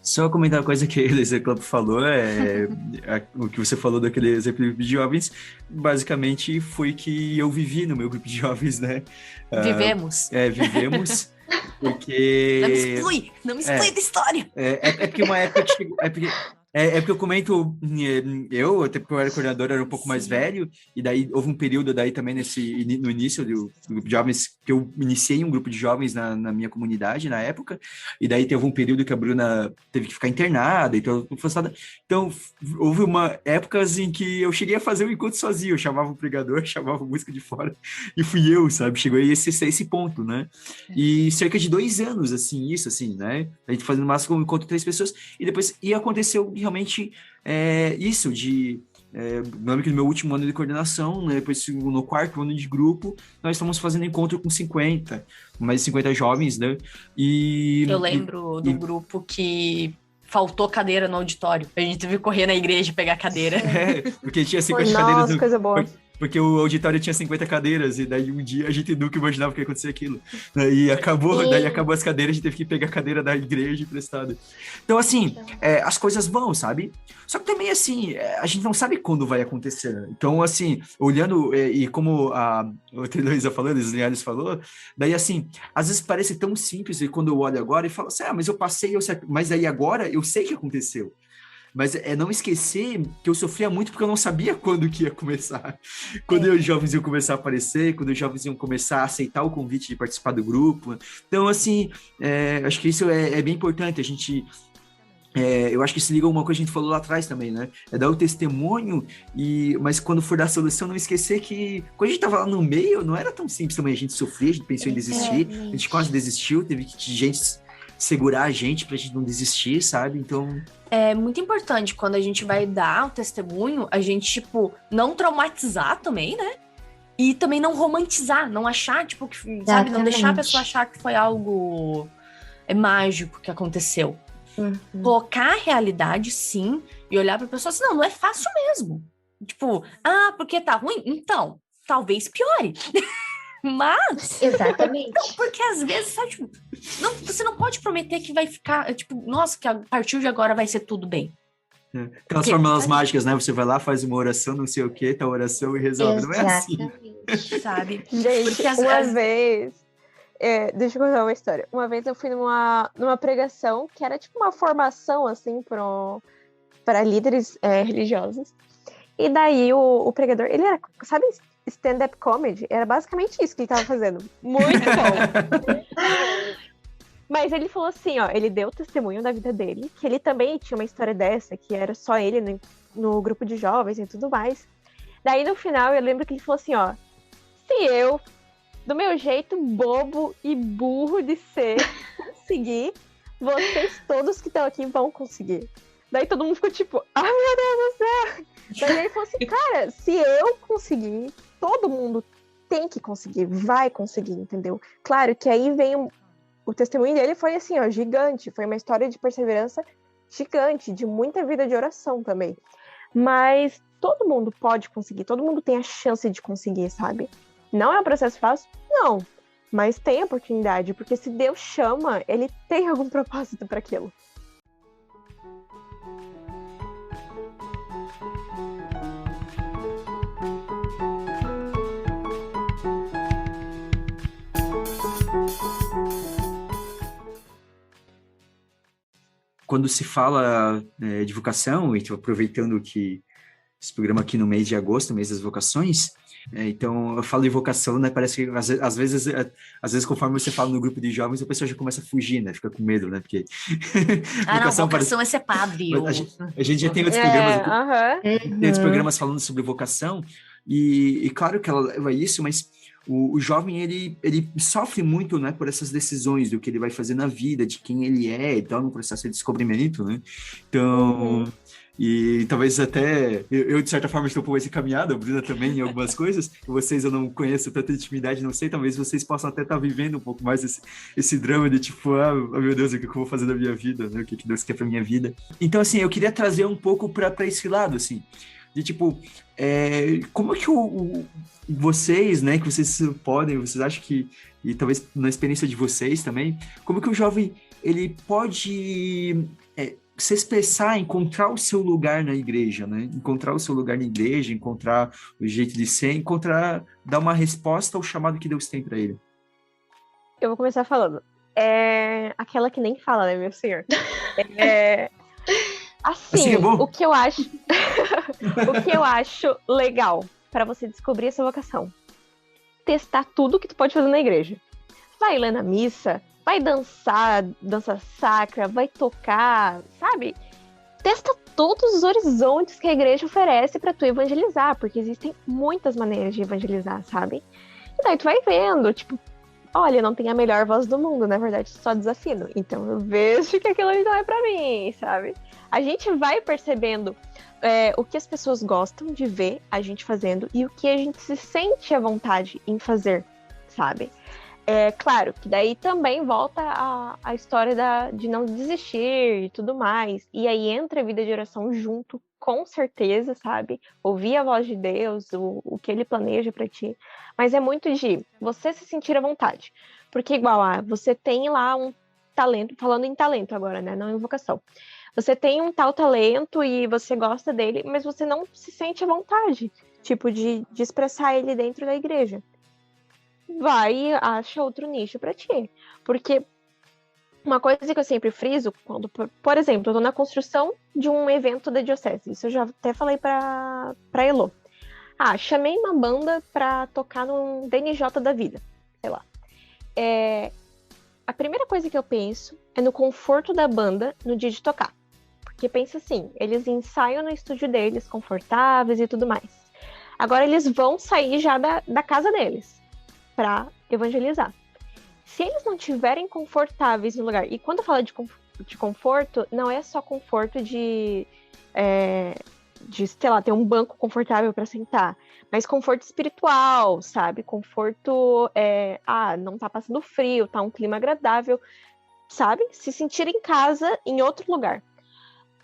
Só comentar uma coisa que o exemplo falou, o que você falou daquele exemplo de jovens, basicamente foi que eu vivi no meu grupo de jovens, né? Vivemos. Vivemos, porque... Não me exclui da história! Porque uma época... porque eu comento, até porque eu era coordenador, era um pouco mais velho, e daí houve um período daí também no início do grupo de jovens, que eu iniciei um grupo de jovens na minha comunidade na época, e daí teve um período que a Bruna teve que ficar internada, então houve épocas em que eu cheguei a fazer um encontro sozinho, eu chamava o pregador, chamava a música de fora, e fui eu, sabe, chegou a esse ponto, né, e cerca de 2 anos, assim, né, a gente fazendo no máximo um encontro de 3 pessoas, e depois aconteceu realmente isso de... Eu lembro que no meu último ano de coordenação, né, depois no 4º ano de grupo, nós estamos fazendo encontro com mais de 50 jovens, né? Eu lembro do grupo que faltou cadeira no auditório. A gente teve que correr na igreja pegar cadeira. Porque tinha 50 cadeiras. Coisa boa. porque o auditório tinha 50 cadeiras, e daí um dia a gente nunca imaginava que ia acontecer aquilo. Daí acabou as cadeiras, a gente teve que pegar a cadeira da igreja emprestada. Então, assim, as coisas vão, sabe? Só que também, assim, a gente não sabe quando vai acontecer. Né? Então, assim, olhando, e como a Heloísa falou, a Linhares falou, daí, assim, às vezes parece tão simples, e quando eu olho agora e falo assim, mas eu passei, mas aí agora eu sei que aconteceu. Mas não esquecer que eu sofria muito porque eu não sabia quando que ia começar. Quando os jovens iam começar a aparecer, quando os jovens iam começar a aceitar o convite de participar do grupo. Então, assim, acho que isso é bem importante. A gente... eu acho que se liga a uma coisa que a gente falou lá atrás também, né? É dar o testemunho, mas quando for dar a solução, não esquecer que quando a gente tava lá no meio, não era tão simples também. A gente sofria, a gente pensou em desistir, a gente quase desistiu, teve que gente segurar a gente pra gente não desistir, sabe? Então... É muito importante quando a gente vai dar o testemunho, a gente, tipo, não traumatizar também, né? E também não romantizar, não achar, tipo, que, sabe? Não deixar a pessoa achar que foi algo mágico que aconteceu. Colocar a realidade, sim, e olhar pra pessoa assim, não é fácil mesmo. Tipo, porque tá ruim? Então, talvez piore. Mas... Exatamente. Não, porque às vezes, sabe, tipo, você não pode prometer que vai ficar, tipo, nossa, que a partir de agora vai ser tudo bem. Aquelas fórmulas mágicas, né? Você vai lá, faz uma oração, não sei o que, tá oração e resolve. Exatamente. Não é assim. Sabe? Gente, uma vez... deixa eu contar uma história. Uma vez eu fui numa pregação que era tipo uma formação, assim, para líderes religiosos. E daí o pregador, ele era, sabe, stand-up comedy? Era basicamente isso que ele tava fazendo. Muito bom. Mas ele falou assim, ó, ele deu testemunho da vida dele, que ele também tinha uma história dessa, que era só ele no grupo de jovens e tudo mais. Daí no final eu lembro que ele falou assim, ó, se eu, do meu jeito bobo e burro de ser, conseguir, vocês todos que estão aqui vão conseguir. Daí todo mundo ficou tipo, meu Deus do céu! Daí ele falou assim, cara, se eu conseguir, todo mundo tem que conseguir, vai conseguir, entendeu? Claro que aí vem o testemunho dele foi assim, ó, gigante, foi uma história de perseverança gigante, de muita vida de oração também. Mas todo mundo pode conseguir, todo mundo tem a chance de conseguir, sabe? Não é um processo fácil? Não. Mas tem oportunidade, porque se Deus chama, ele tem algum propósito para aquilo. Quando se fala de vocação, e tô aproveitando que esse programa aqui no mês de agosto, mês das vocações, então eu falo em vocação, né? Parece que às vezes conforme você fala no grupo de jovens, a pessoa já começa a fugir, né? Fica com medo, né? Porque vocação é ser padre. A gente já tem outros programas, tem outros programas falando sobre vocação, e claro que ela leva isso, mas o jovem, ele sofre muito, né, por essas decisões do que ele vai fazer na vida, de quem ele é e tal, no processo de descobrimento, né? Então, e talvez até, eu de certa forma estou por essa caminhada, a Bruna também em algumas coisas, vocês eu não conheço tanta intimidade, não sei, talvez vocês possam até estar vivendo um pouco mais esse drama de tipo, meu Deus, o que eu vou fazer da minha vida, né? O que Deus quer pra minha vida. Então, assim, eu queria trazer um pouco para esse lado, assim, de tipo, como é que vocês, né, que vocês acham que, e talvez na experiência de vocês também, como que o jovem, ele pode se expressar, encontrar o seu lugar na igreja, né, encontrar o seu lugar na igreja, encontrar o jeito de ser, dar uma resposta ao chamado que Deus tem para ele? Eu vou começar falando. Aquela que nem fala, né, meu senhor? Assim, é o que eu acho o que eu acho legal para você descobrir essa vocação. Testar tudo que tu pode fazer na igreja. Vai ler na missa, vai dançar, dança sacra, vai tocar, sabe? Testa todos os horizontes que a igreja oferece para tu evangelizar, porque existem muitas maneiras de evangelizar, sabe? E daí tu vai vendo, tipo, olha, não tem a melhor voz do mundo, na verdade só desafino. Então eu vejo que aquilo ali não é pra mim, sabe? A gente vai percebendo o que as pessoas gostam de ver a gente fazendo e o que a gente se sente à vontade em fazer, sabe? É claro que daí também volta a história de não desistir e tudo mais. E aí entra a vida de oração junto, com certeza, sabe? Ouvir a voz de Deus, o que ele planeja para ti. Mas é muito de você se sentir à vontade. Porque igual você tem lá um talento, falando em talento agora, né? Não em vocação. Você tem um tal talento e você gosta dele, mas você não se sente à vontade, tipo, de expressar ele dentro da igreja. Vai e acha outro nicho para ti. Porque uma coisa que eu sempre friso, quando, por exemplo, eu tô na construção de um evento da diocese, isso eu já até falei pra Elô. Chamei uma banda pra tocar num DNJ da vida, sei lá. A primeira coisa que eu penso é no conforto da banda no dia de tocar. Porque pensa assim, eles ensaiam no estúdio deles, confortáveis e tudo mais. Agora eles vão sair já da casa deles para evangelizar. Se eles não estiverem confortáveis no lugar, e quando eu falo de conforto, não é só conforto de sei lá, ter um banco confortável para sentar, mas conforto espiritual, sabe? Conforto, não tá passando frio, tá um clima agradável, sabe? Se sentir em casa em outro lugar.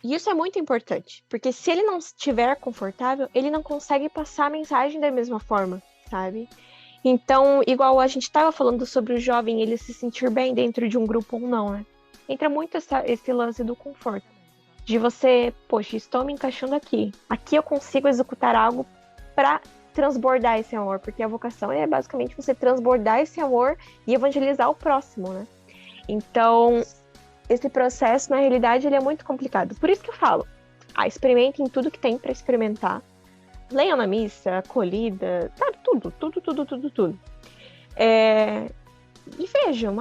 E isso é muito importante, porque se ele não estiver confortável, ele não consegue passar a mensagem da mesma forma, sabe? Então, igual a gente estava falando sobre o jovem, ele se sentir bem dentro de um grupo ou não, né? Entra muito esse lance do conforto. De você, poxa, estou me encaixando aqui. Aqui eu consigo executar algo para transbordar esse amor. Porque a vocação é basicamente você transbordar esse amor e evangelizar o próximo, né? Então, esse processo, na realidade, ele é muito complicado. Por isso que eu falo, experimentem tudo que tem para experimentar. Leiam na missa, acolhida, sabe? Tudo. E vejam,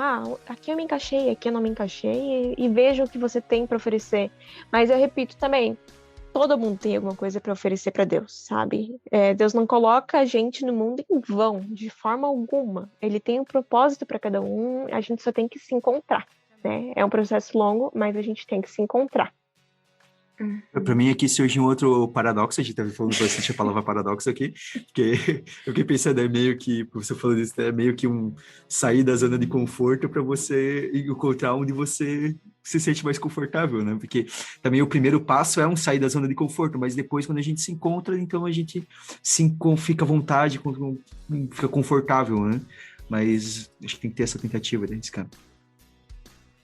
aqui eu me encaixei, aqui eu não me encaixei, e vejam o que você tem para oferecer. Mas eu repito também, todo mundo tem alguma coisa para oferecer para Deus, sabe? Deus não coloca a gente no mundo em vão, de forma alguma. Ele tem um propósito para cada um, a gente só tem que se encontrar, né? É um processo longo, mas a gente tem que se encontrar. Para mim aqui surge um outro paradoxo, a gente estava falando bastante a palavra paradoxo aqui, porque eu fiquei pensando, é meio que, você falando isso, é meio que sair da zona de conforto para você encontrar onde você se sente mais confortável, né? Porque também o primeiro passo é sair da zona de conforto, mas depois quando a gente se encontra, então a gente fica à vontade, fica confortável, né? Mas acho que tem que ter essa tentativa de arriscar.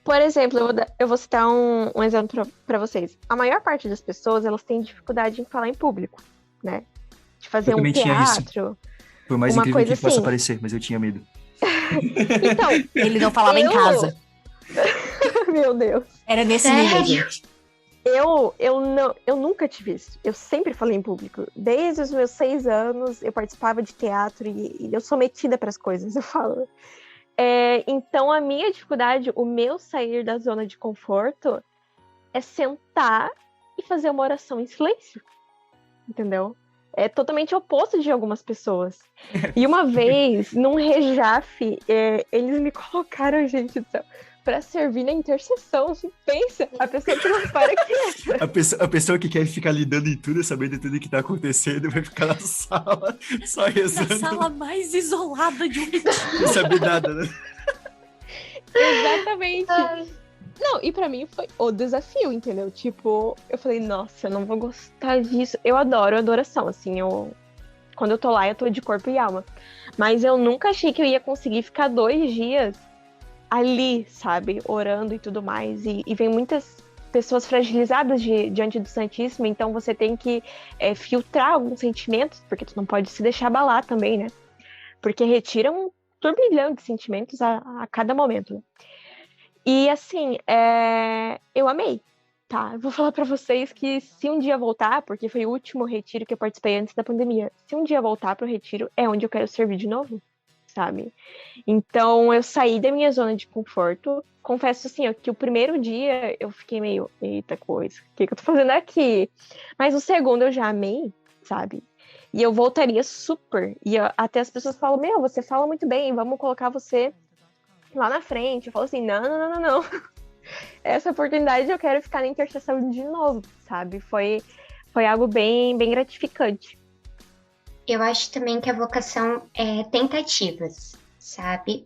Por exemplo, eu vou citar um exemplo para vocês. A maior parte das pessoas, elas têm dificuldade em falar em público, né? De fazer um teatro. Por mais incrível que possa parecer, mas eu tinha medo. Então, ele não falava em casa. Meu Deus. Era nesse nível, gente. Eu nunca tive isso. Eu sempre falei em público. Desde os meus 6 anos, eu participava de teatro e eu sou metida para as coisas, eu falo. Então, a minha dificuldade, o meu sair da zona de conforto é sentar e fazer uma oração em silêncio, entendeu? É totalmente oposto de algumas pessoas. E uma vez, num Rejaf, eles me colocaram, gente do céu, para servir na intercessão. Pensa, a pessoa que não para quieta. A pessoa que quer ficar lidando em tudo, sabendo tudo que tá acontecendo, vai ficar na sala, só rezando. Na sala mais isolada de um Não sabe nada, né? Exatamente. Não, e pra mim foi o desafio, entendeu? Tipo, eu falei, nossa, eu não vou gostar disso. Eu adoro adoração, assim, quando eu tô lá, eu tô de corpo e alma. Mas eu nunca achei que eu ia conseguir ficar 2 dias ali, sabe, orando e tudo mais, e vem muitas pessoas fragilizadas diante do Santíssimo, então você tem que filtrar alguns sentimentos, porque tu não pode se deixar abalar também, né, porque retira um turbilhão de sentimentos a cada momento, né? E assim, eu amei, tá, eu vou falar pra vocês que se um dia voltar, porque foi o último retiro que eu participei antes da pandemia, se um dia voltar pro retiro, é onde eu quero servir de novo, sabe? Então, eu saí da minha zona de conforto. Confesso, assim, que o primeiro dia eu fiquei meio, eita coisa, o que eu tô fazendo aqui? Mas o segundo eu já amei, sabe? E eu voltaria super. E até as pessoas falam, você fala muito bem, vamos colocar você lá na frente. Eu falo assim, não. Essa oportunidade eu quero ficar na intercessão de novo, sabe? Foi algo bem, bem gratificante. Eu acho também que a vocação é tentativas, sabe?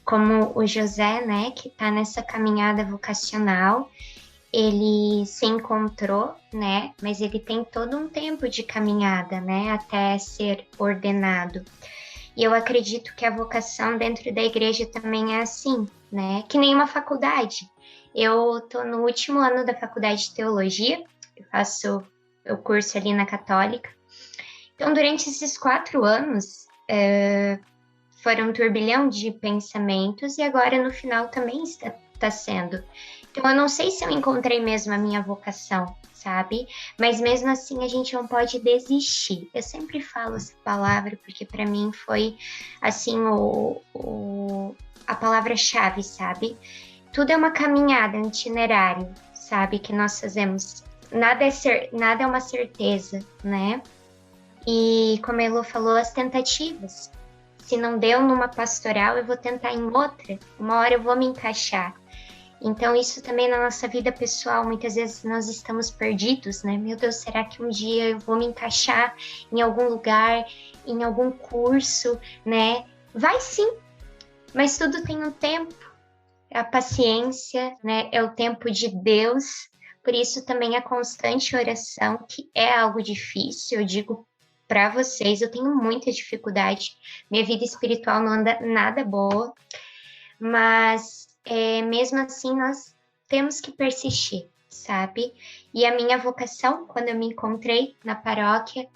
como o José, né, que está nessa caminhada vocacional, ele se encontrou, né, mas ele tem todo um tempo de caminhada, né, até ser ordenado. E eu acredito que a vocação dentro da igreja também é assim, né, que nem uma faculdade. Eu estou no último ano da faculdade de teologia, eu faço o curso ali na Católica. Então, durante esses 4 anos, foram um turbilhão de pensamentos e agora no final também está sendo. Então, eu não sei se eu encontrei mesmo a minha vocação, sabe? Mas mesmo assim, a gente não pode desistir. Eu sempre falo essa palavra porque para mim foi, assim, a palavra-chave, sabe? Tudo é uma caminhada, um itinerário, sabe? Que nós fazemos. Nada é uma certeza, né? E como a Elô falou, as tentativas. Se não deu numa pastoral, eu vou tentar em outra. Uma hora eu vou me encaixar. Então, isso também na nossa vida pessoal, muitas vezes nós estamos perdidos, né? Meu Deus, será que um dia eu vou me encaixar em algum lugar, em algum curso, né? Vai sim, mas tudo tem um tempo. A paciência, né? É o tempo de Deus. Por isso também a constante oração, que é algo difícil, eu digo para vocês, eu tenho muita dificuldade. Minha vida espiritual não anda nada boa, mas mesmo assim nós temos que persistir, sabe? E a minha vocação, quando eu me encontrei na paróquia,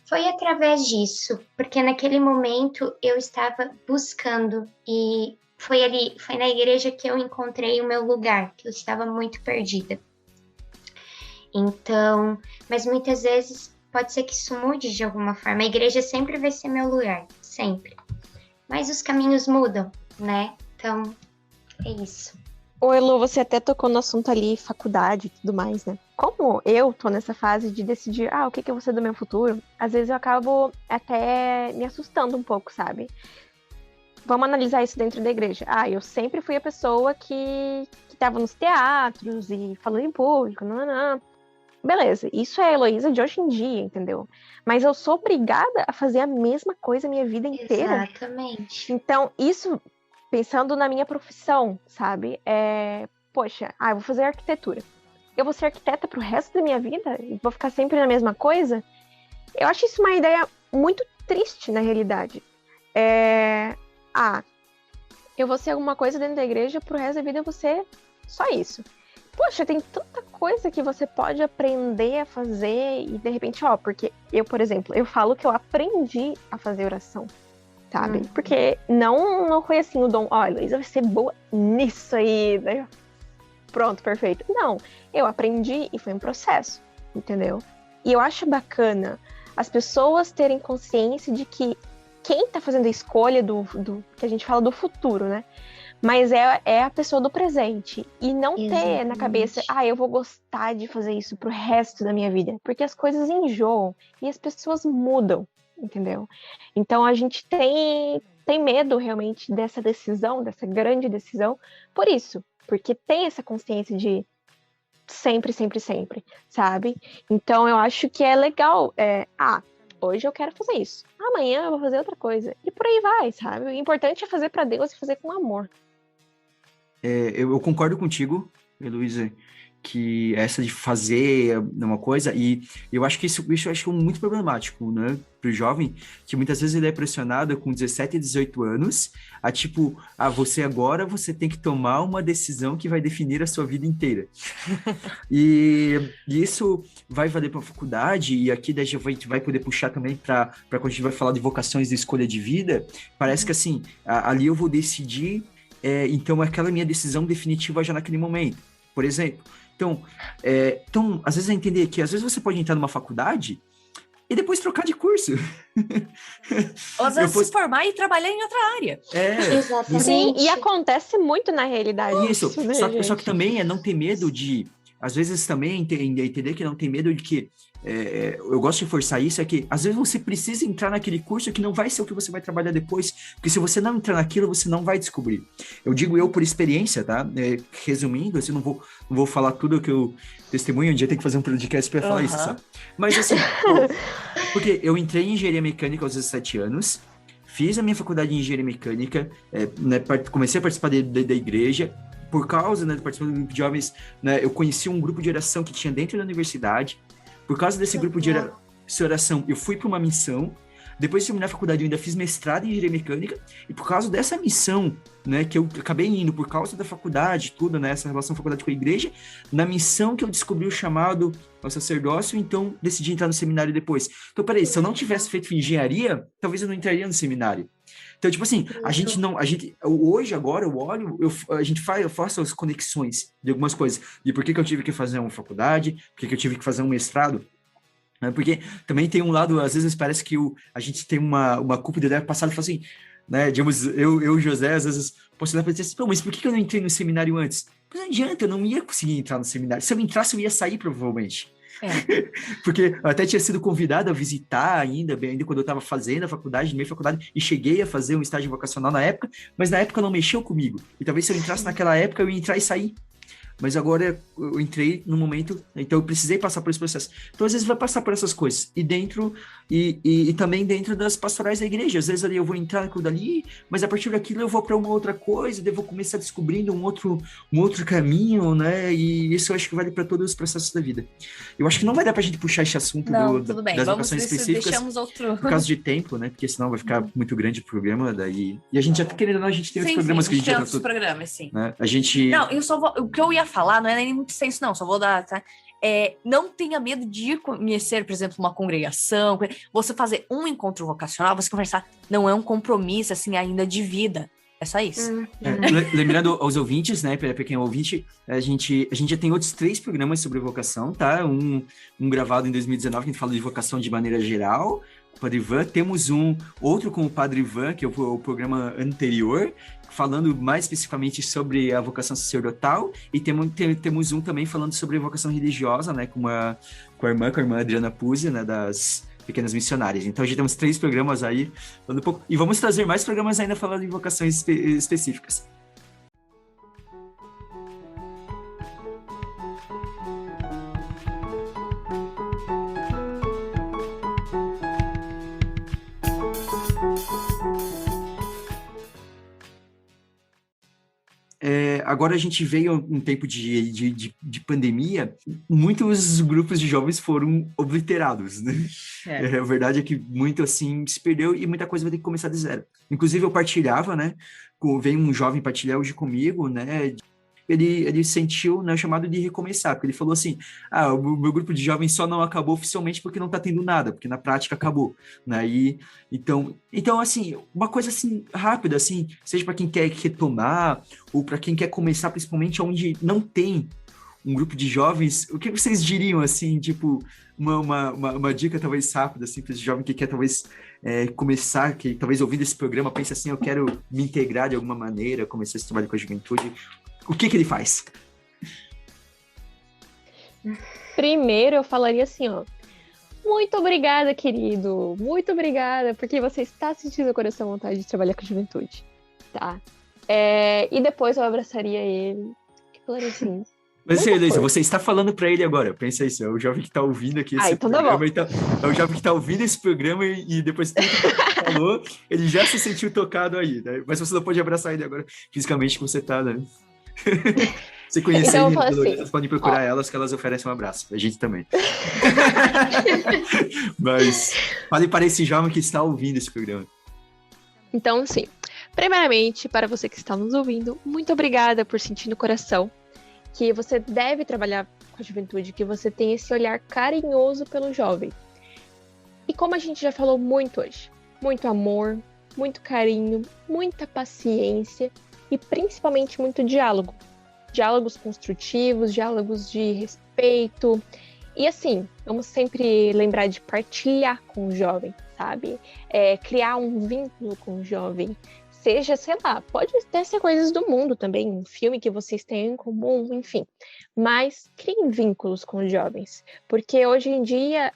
foi através disso, porque naquele momento eu estava buscando e foi na igreja que eu encontrei o meu lugar, que eu estava muito perdida. Então, mas muitas vezes pode ser que isso mude de alguma forma. A igreja sempre vai ser meu lugar, sempre. Mas os caminhos mudam, né? Então, é isso. Ô, Elo, você até tocou no assunto ali, faculdade e tudo mais, né? Como eu tô nessa fase de decidir, o que eu vou ser do meu futuro, às vezes eu acabo até me assustando um pouco, sabe? Vamos analisar isso dentro da igreja. Eu sempre fui a pessoa que tava nos teatros e falando em público, não. Beleza, isso é a Heloísa de hoje em dia, entendeu? Mas eu sou obrigada a fazer a mesma coisa a minha vida inteira. Exatamente. Então, isso, pensando na minha profissão, sabe? Poxa, eu vou fazer arquitetura. Eu vou ser arquiteta pro resto da minha vida? E vou ficar sempre na mesma coisa? Eu acho isso uma ideia muito triste, na realidade. Eu vou ser alguma coisa dentro da igreja, pro resto da vida eu vou ser só isso. Poxa, tem tanta coisa que você pode aprender a fazer e de repente, porque eu, por exemplo, eu falo que eu aprendi a fazer oração, sabe? Porque não foi assim o dom, Heloísa vai ser boa nisso aí, né? Pronto, perfeito. Não, eu aprendi e foi um processo, entendeu? E eu acho bacana as pessoas terem consciência de que quem tá fazendo a escolha do que a gente fala do futuro, né? Mas é a pessoa do presente. E não ter na cabeça, eu vou gostar de fazer isso pro resto da minha vida. Porque as coisas enjoam e as pessoas mudam, entendeu? Então a gente tem medo realmente dessa decisão, dessa grande decisão, por isso. Porque tem essa consciência de sempre, sabe? Então eu acho que é legal. Hoje eu quero fazer isso. Amanhã eu vou fazer outra coisa. E por aí vai, sabe? O importante é fazer pra Deus e fazer com amor. Eu concordo contigo, Heloísa, que essa de fazer uma coisa, e eu acho que isso eu acho muito problemático, né, pro jovem, que muitas vezes ele é pressionado com 17 e 18 anos, você tem que tomar uma decisão que vai definir a sua vida inteira. E isso vai valer para a faculdade, e aqui daí a gente vai poder puxar também para quando a gente vai falar de vocações de escolha de vida, parece que assim, ali eu vou decidir, então aquela minha decisão definitiva já naquele momento, por exemplo. Então, às vezes é entender que às vezes você pode entrar numa faculdade e depois trocar de curso. Ou às vezes se formar e trabalhar em outra área. Exatamente. Sim, e acontece muito na realidade. Isso, né, só que também é não ter medo de... Às vezes também entender que não tem medo de que... eu gosto de forçar isso, é que às vezes você precisa entrar naquele curso que não vai ser o que você vai trabalhar depois, porque se você não entrar naquilo, você não vai descobrir. Eu digo por experiência, tá? Resumindo, assim, não vou falar tudo que eu testemunho, um dia tem que fazer um podcast para falar isso, sabe? Mas assim, porque eu entrei em engenharia mecânica aos 17 anos, fiz a minha faculdade de engenharia mecânica, né, comecei a participar da igreja. Por causa, né, de participar do grupo de jovens, né, eu conheci um grupo de oração que tinha dentro da universidade. Por causa desse grupo de oração, eu fui para uma missão. Depois de terminar a faculdade, eu ainda fiz mestrado em engenharia mecânica. E por causa dessa missão, né, que eu acabei indo por causa da faculdade, tudo, né, essa relação faculdade com a igreja, na missão que eu descobri o chamado ao sacerdócio, então decidi entrar no seminário depois. Então, peraí, se eu não tivesse feito engenharia, talvez eu não entraria no seminário. Então, tipo assim, hoje, agora, eu olho, eu faço as conexões de algumas coisas. De por que eu tive que fazer uma faculdade, por que eu tive que fazer um mestrado. Né? Porque também tem um lado, às vezes parece que a gente tem uma culpa de ideia passada e fala assim, né, digamos, eu e o José, às vezes, posso olhar para dizer assim, mas por que eu não entrei no seminário antes? Mas não adianta, eu não ia conseguir entrar no seminário. Se eu entrasse, eu ia sair, provavelmente. Porque eu até tinha sido convidado a visitar ainda quando eu estava fazendo a faculdade, meio faculdade, e cheguei a fazer um estágio vocacional na época, mas na época não mexeu comigo. E talvez se eu entrasse naquela época, eu ia entrar e sair. Mas agora eu entrei no momento, então eu precisei passar por esse processo. Então, às vezes, vai passar por essas coisas. E também dentro das pastorais da igreja. Às vezes, ali eu vou entrar naquilo dali, mas a partir daquilo eu vou para uma outra coisa, daí eu vou começar descobrindo um outro caminho, né? E isso eu acho que vale para todos os processos da vida. Eu acho que não vai dar para a gente puxar esse assunto tudo bem. das vocações específicas. Deixamos outro... Por causa de tempo, né? Porque senão vai ficar muito grande o programa, daí... E a gente já, querendo ou não, a gente tem os programas que a gente já tem outros programas, sim. Né? A gente... Não, o que eu ia falar não é nem muito senso, não, só vou dar, tá? Não tenha medo de conhecer, por exemplo, uma congregação, você fazer um encontro vocacional, você conversar, não é um compromisso, assim, ainda de vida. É só isso. Lembrando aos ouvintes, né, para quem é ouvinte, a gente já tem outros 3 programas sobre vocação, tá? Um gravado em 2019, que a gente fala de vocação de maneira geral, o Padre Ivan. Temos outro com o Padre Ivan, que é o programa anterior, falando mais especificamente sobre a vocação sacerdotal, e temos um também falando sobre a vocação religiosa, né, com a irmã Adriana Puzzi, né, das Pequenas Missionárias. Então, já temos 3 programas aí, falando um pouco, e vamos trazer mais programas ainda falando de vocações específicas. Agora a gente veio um tempo de pandemia, muitos grupos de jovens foram obliterados, né? A verdade é que muito, assim, se perdeu e muita coisa vai ter que começar de zero. Inclusive, eu partilhava, né? Veio um jovem partilhar hoje comigo, né? Ele sentiu, né, o chamado de recomeçar, porque ele falou assim, o meu grupo de jovens só não acabou oficialmente porque não está tendo nada, porque na prática acabou, né, então, assim, uma coisa, assim, rápida, assim, seja para quem quer retomar, ou para quem quer começar, principalmente onde não tem um grupo de jovens, o que vocês diriam, assim, tipo, uma dica talvez rápida, assim, para esse jovem que quer talvez começar, que talvez ouvindo esse programa pense assim, eu quero me integrar de alguma maneira, começar esse trabalho com a juventude. O que ele faz? Primeiro, eu falaria assim, ó. Muito obrigada, querido. Muito obrigada, porque você está sentindo o coração à vontade de trabalhar com a juventude. Tá? E depois eu abraçaria ele e falaria assim... Mas, Elisa, você está falando para ele agora. Pensa isso, é o jovem que está ouvindo aqui esse então programa. Tá bom. Então, é o jovem que está ouvindo esse programa e depois que ele falou, ele já se sentiu tocado aí, né? Mas você não pode abraçar ele agora fisicamente como você está, né? Você conhece então, vocês podem procurar elas, que elas oferecem um abraço. A gente também. Mas fale para esse jovem que está ouvindo esse programa. Então, sim. Primeiramente, para você que está nos ouvindo, muito obrigada por sentir no coração que você deve trabalhar com a juventude, que você tem esse olhar carinhoso pelo jovem. E como a gente já falou muito hoje, muito amor, muito carinho, muita paciência e principalmente muito diálogo. Diálogos construtivos, diálogos de respeito. E assim, vamos sempre lembrar de partilhar com o jovem, sabe? Criar um vínculo com o jovem. Seja, sei lá, pode até ser coisas do mundo também, um filme que vocês têm em comum, enfim. Mas criem vínculos com os jovens. Porque hoje em dia,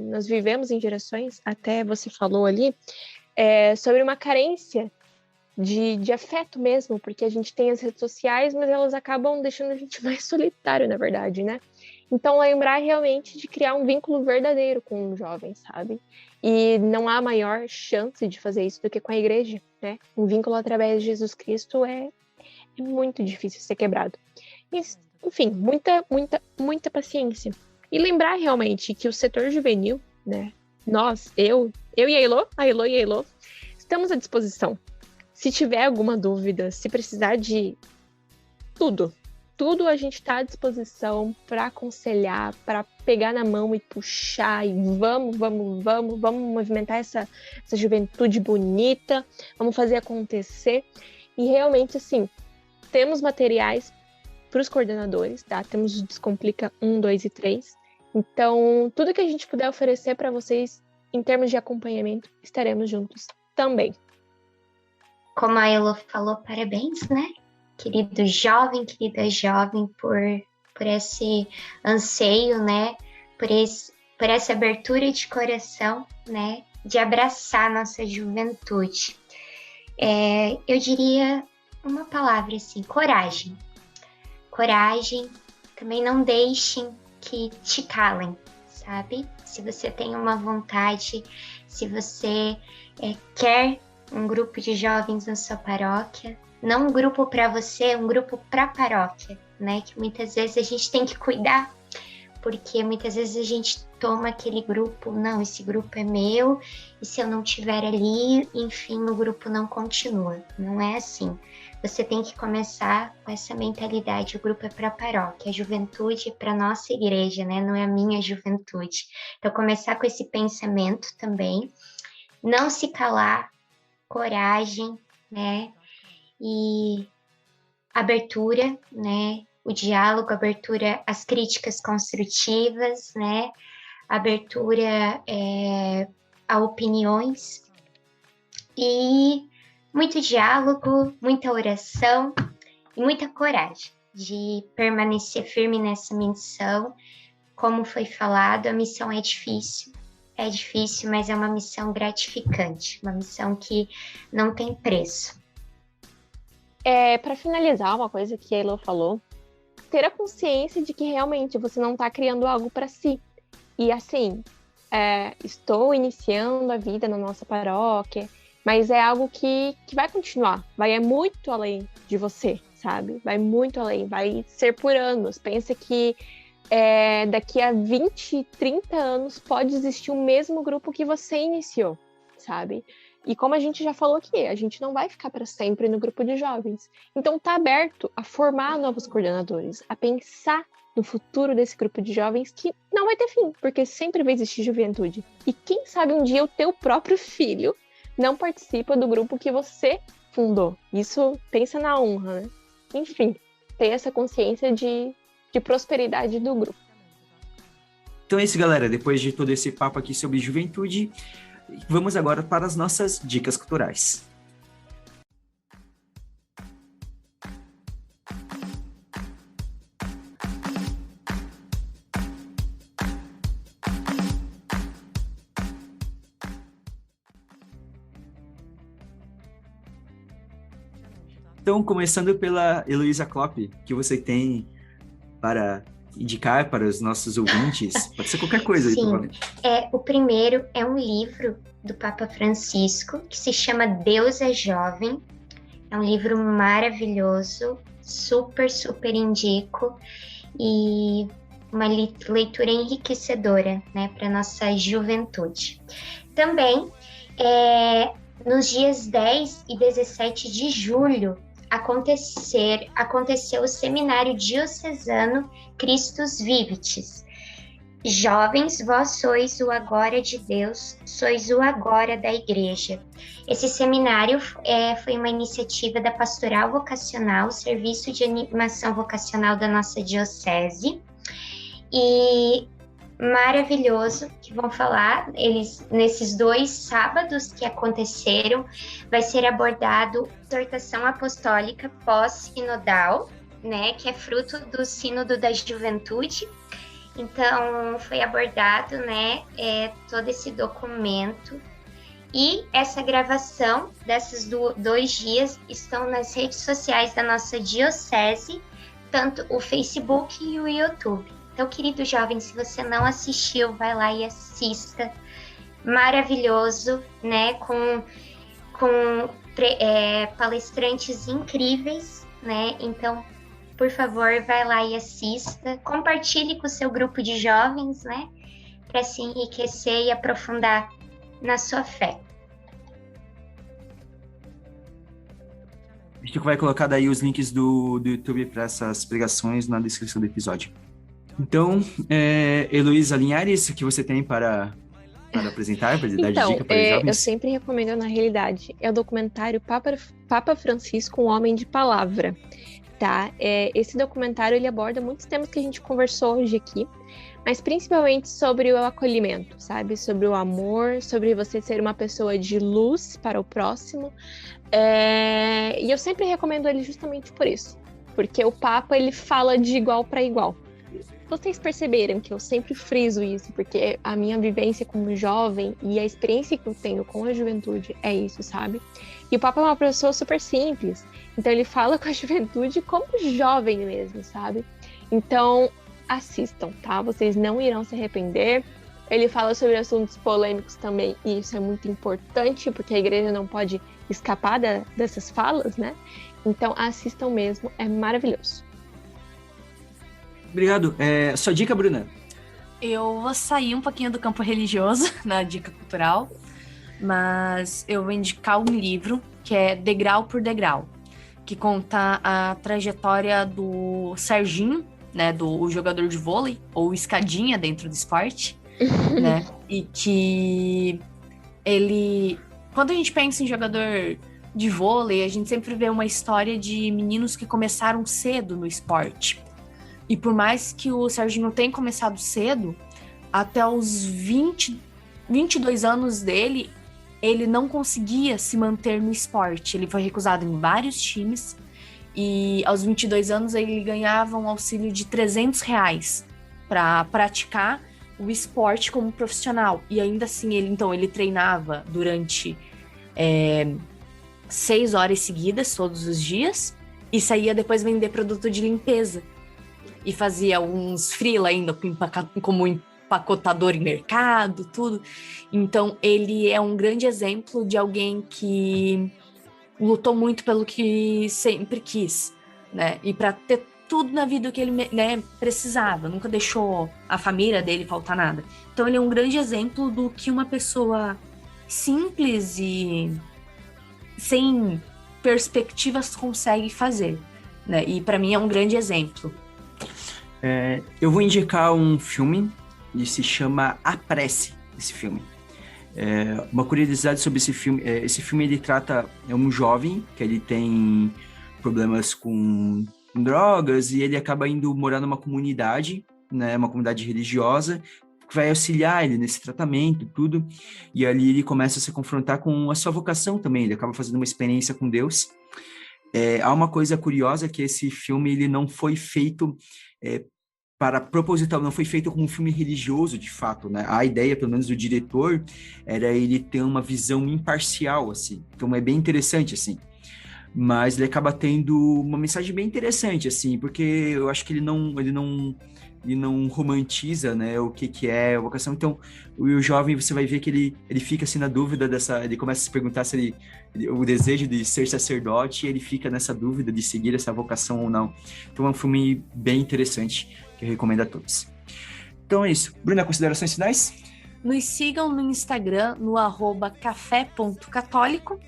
nós vivemos em gerações, até você falou ali, sobre uma carência de afeto mesmo, porque a gente tem as redes sociais, mas elas acabam deixando a gente mais solitário, na verdade, né? Então, lembrar realmente de criar um vínculo verdadeiro com o jovem, sabe? E não há maior chance de fazer isso do que com a igreja, né? Um vínculo através de Jesus Cristo é muito difícil ser quebrado. Enfim, muita paciência. E lembrar realmente que o setor juvenil, né? Nós, eu e a Elo e a Elo, estamos à disposição. Se tiver alguma dúvida, se precisar de tudo a gente está à disposição para aconselhar, para pegar na mão e puxar, e vamos movimentar essa juventude bonita, vamos fazer acontecer. E realmente, assim, temos materiais para os coordenadores, tá? Temos o Descomplica 1, 2 e 3. Então, tudo que a gente puder oferecer para vocês em termos de acompanhamento, estaremos juntos também. Como a Elo falou, parabéns, né? Querido jovem, querida jovem, por esse anseio, né? Por essa abertura de coração, né? De abraçar nossa juventude. Eu diria uma palavra assim, coragem. Coragem, também não deixem que te calem, sabe? Se você tem uma vontade, se você quer um grupo de jovens na sua paróquia, não um grupo para você, um grupo para a paróquia, né? Que muitas vezes a gente tem que cuidar, porque muitas vezes a gente toma aquele grupo, não, esse grupo é meu, e se eu não estiver ali, enfim, o grupo não continua. Não é assim. Você tem que começar com essa mentalidade, o grupo é para a paróquia, a juventude é para a nossa igreja, né? Não é a minha juventude. Então, começar com esse pensamento também, não se calar, coragem, né? E abertura, né? O diálogo, abertura às críticas construtivas, né? Abertura a opiniões e muito diálogo, muita oração e muita coragem de permanecer firme nessa missão. Como foi falado, a missão é difícil, mas é uma missão gratificante, uma missão que não tem preço. Para finalizar, uma coisa que a Elo falou, ter a consciência de que realmente você não está criando algo para si. E assim, estou iniciando a vida na nossa paróquia, mas é algo que vai continuar, vai muito além de você, sabe? Vai muito além, vai ser por anos. Pensa que daqui a 20, 30 anos pode existir o mesmo grupo que você iniciou, sabe? E como a gente já falou aqui, a gente não vai ficar para sempre no grupo de jovens. Então tá aberto a formar novos coordenadores, a pensar no futuro desse grupo de jovens que não vai ter fim, porque sempre vai existir juventude. E quem sabe um dia o teu próprio filho não participa do grupo que você fundou. Isso, pensa na honra, né? Enfim, ter essa consciência de prosperidade do grupo. Então é isso, galera. Depois de todo esse papo aqui sobre juventude, vamos agora para as nossas dicas culturais. Então, começando pela Heloísa Klopp, que você tem para indicar para os nossos ouvintes? Pode ser qualquer coisa. Sim, aí, o primeiro é um livro do Papa Francisco, que se chama Deus é Jovem. É um livro maravilhoso, super indico, e uma leitura enriquecedora, né, para nossa juventude. Também, nos dias 10 e 17 de julho, aconteceu o Seminário Diocesano Christus Vivitis. Jovens, vós sois o agora de Deus, sois o agora da Igreja. Esse seminário foi uma iniciativa da Pastoral Vocacional, Serviço de Animação Vocacional da nossa Diocese, e maravilhoso, que vão falar, eles nesses 2 sábados que aconteceram, vai ser abordado a exortação apostólica pós-sinodal, né, que é fruto do Sínodo da Juventude. Então, foi abordado, né, todo esse documento, e essa gravação desses 2 dias estão nas redes sociais da nossa diocese, tanto o Facebook e o YouTube. Então, querido jovem, se você não assistiu, vai lá e assista. Maravilhoso, né? Com palestrantes incríveis, né? Então, por favor, vai lá e assista. Compartilhe com o seu grupo de jovens, né? Para se enriquecer e aprofundar na sua fé. A gente vai colocar daí os links do YouTube para essas pregações na descrição do episódio. Então, Heloísa Linhares, o que você tem para apresentar, para dar dica para os jovens? Eu sempre recomendo, na realidade, é o documentário Papa Francisco, um homem de palavra, tá? Esse documentário, ele aborda muitos temas que a gente conversou hoje aqui, mas principalmente sobre o acolhimento, sabe? Sobre o amor, sobre você ser uma pessoa de luz para o próximo. E eu sempre recomendo ele justamente por isso, porque o Papa, ele fala de igual para igual. Vocês perceberam que eu sempre friso isso, porque a minha vivência como jovem e a experiência que eu tenho com a juventude é isso, sabe? E o Papa é uma pessoa super simples, então ele fala com a juventude como jovem mesmo, sabe? Então, assistam, tá? Vocês não irão se arrepender. Ele fala sobre assuntos polêmicos também, e isso é muito importante, porque a igreja não pode escapar dessas falas, né? Então, assistam mesmo, é maravilhoso. Obrigado. Sua dica, Bruna? Eu vou sair um pouquinho do campo religioso, na dica cultural, mas eu vou indicar um livro que é Degrau por Degrau, que conta a trajetória do Serginho, né, do jogador de vôlei, ou escadinha dentro do esporte, né, e que ele... Quando a gente pensa em jogador de vôlei, a gente sempre vê uma história de meninos que começaram cedo no esporte. E por mais que o Serginho tenha começado cedo, até os 22 anos dele, ele não conseguia se manter no esporte. Ele foi recusado em vários times e aos 22 anos ele ganhava um auxílio de R$300 para praticar o esporte como profissional. E ainda assim, ele treinava durante 6 horas seguidas, todos os dias, e saía depois vender produto de limpeza. E fazia uns freela ainda como empacotador em mercado, tudo. Então, ele é um grande exemplo de alguém que lutou muito pelo que sempre quis, né? E para ter tudo na vida que ele, né, precisava. Nunca deixou a família dele faltar nada. Então, ele é um grande exemplo do que uma pessoa simples e sem perspectivas consegue fazer, né? E para mim é um grande exemplo. Eu vou indicar um filme, ele se chama A Prece, esse filme. Uma curiosidade sobre esse filme ele trata um jovem que ele tem problemas com drogas e ele acaba indo morar numa comunidade, né, uma comunidade religiosa, que vai auxiliar ele nesse tratamento, tudo, e ali ele começa a se confrontar com a sua vocação também, ele acaba fazendo uma experiência com Deus. Há uma coisa curiosa que esse filme ele não foi feito para proposital, não foi feito como um filme religioso, de fato, né? A ideia, pelo menos do diretor, era ele ter uma visão imparcial, assim. Então é bem interessante, assim. Mas ele acaba tendo uma mensagem bem interessante, assim, porque eu acho que ele não romantiza, né, o que é a vocação. Então, o jovem, você vai ver que ele fica assim na dúvida ele começa a se perguntar se o desejo de ser sacerdote, e ele fica nessa dúvida de seguir essa vocação ou não. Então é um filme bem interessante, que eu recomendo a todos. Então é isso. Bruna, considerações finais? Nos sigam no Instagram, no @café.católico,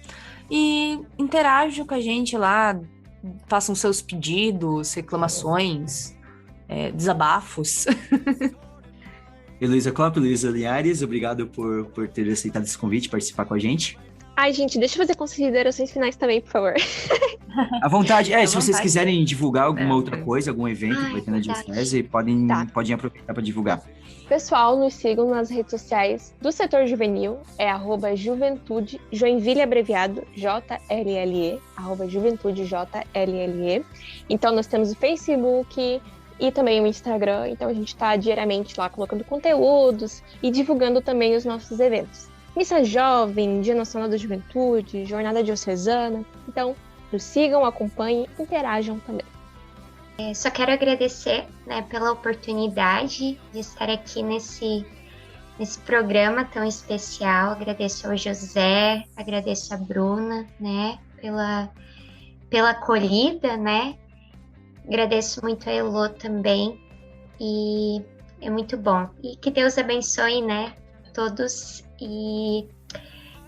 e interajam com a gente lá, façam seus pedidos, reclamações, desabafos. Heloísa Klopp, Heloísa Linhares, obrigado por ter aceitado esse convite, participar com a gente. Ai, gente, deixa eu fazer considerações finais também, por favor. À vontade. Se vocês vontade. quiserem divulgar alguma outra coisa, algum evento que vai ter na verdade. Diocese, podem aproveitar para divulgar. Pessoal, nos sigam nas redes sociais do setor juvenil, @juventude, Joinville abreviado, JLLE, @juventude, JLLE. Então, nós temos o Facebook e também o Instagram, então a gente está diariamente lá colocando conteúdos e divulgando também os nossos eventos. Missa Jovem, Dia Nacional da Juventude, Jornada Diocesana. Então, nos sigam, acompanhem, interajam também. Só quero agradecer, né, pela oportunidade de estar aqui nesse programa tão especial. Agradeço ao José, agradeço a Bruna, né, pela acolhida, né. Agradeço muito a Elô também, e é muito bom. E que Deus abençoe, né, todos, e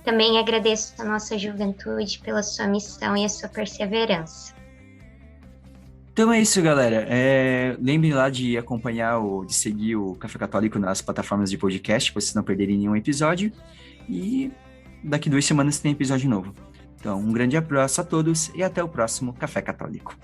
também agradeço a nossa juventude pela sua missão e a sua perseverança. Então é isso, galera. Lembrem lá de acompanhar de seguir o Café Católico nas plataformas de podcast, para vocês não perderem nenhum episódio. E daqui 2 semanas tem episódio novo. Então, um grande abraço a todos e até o próximo Café Católico.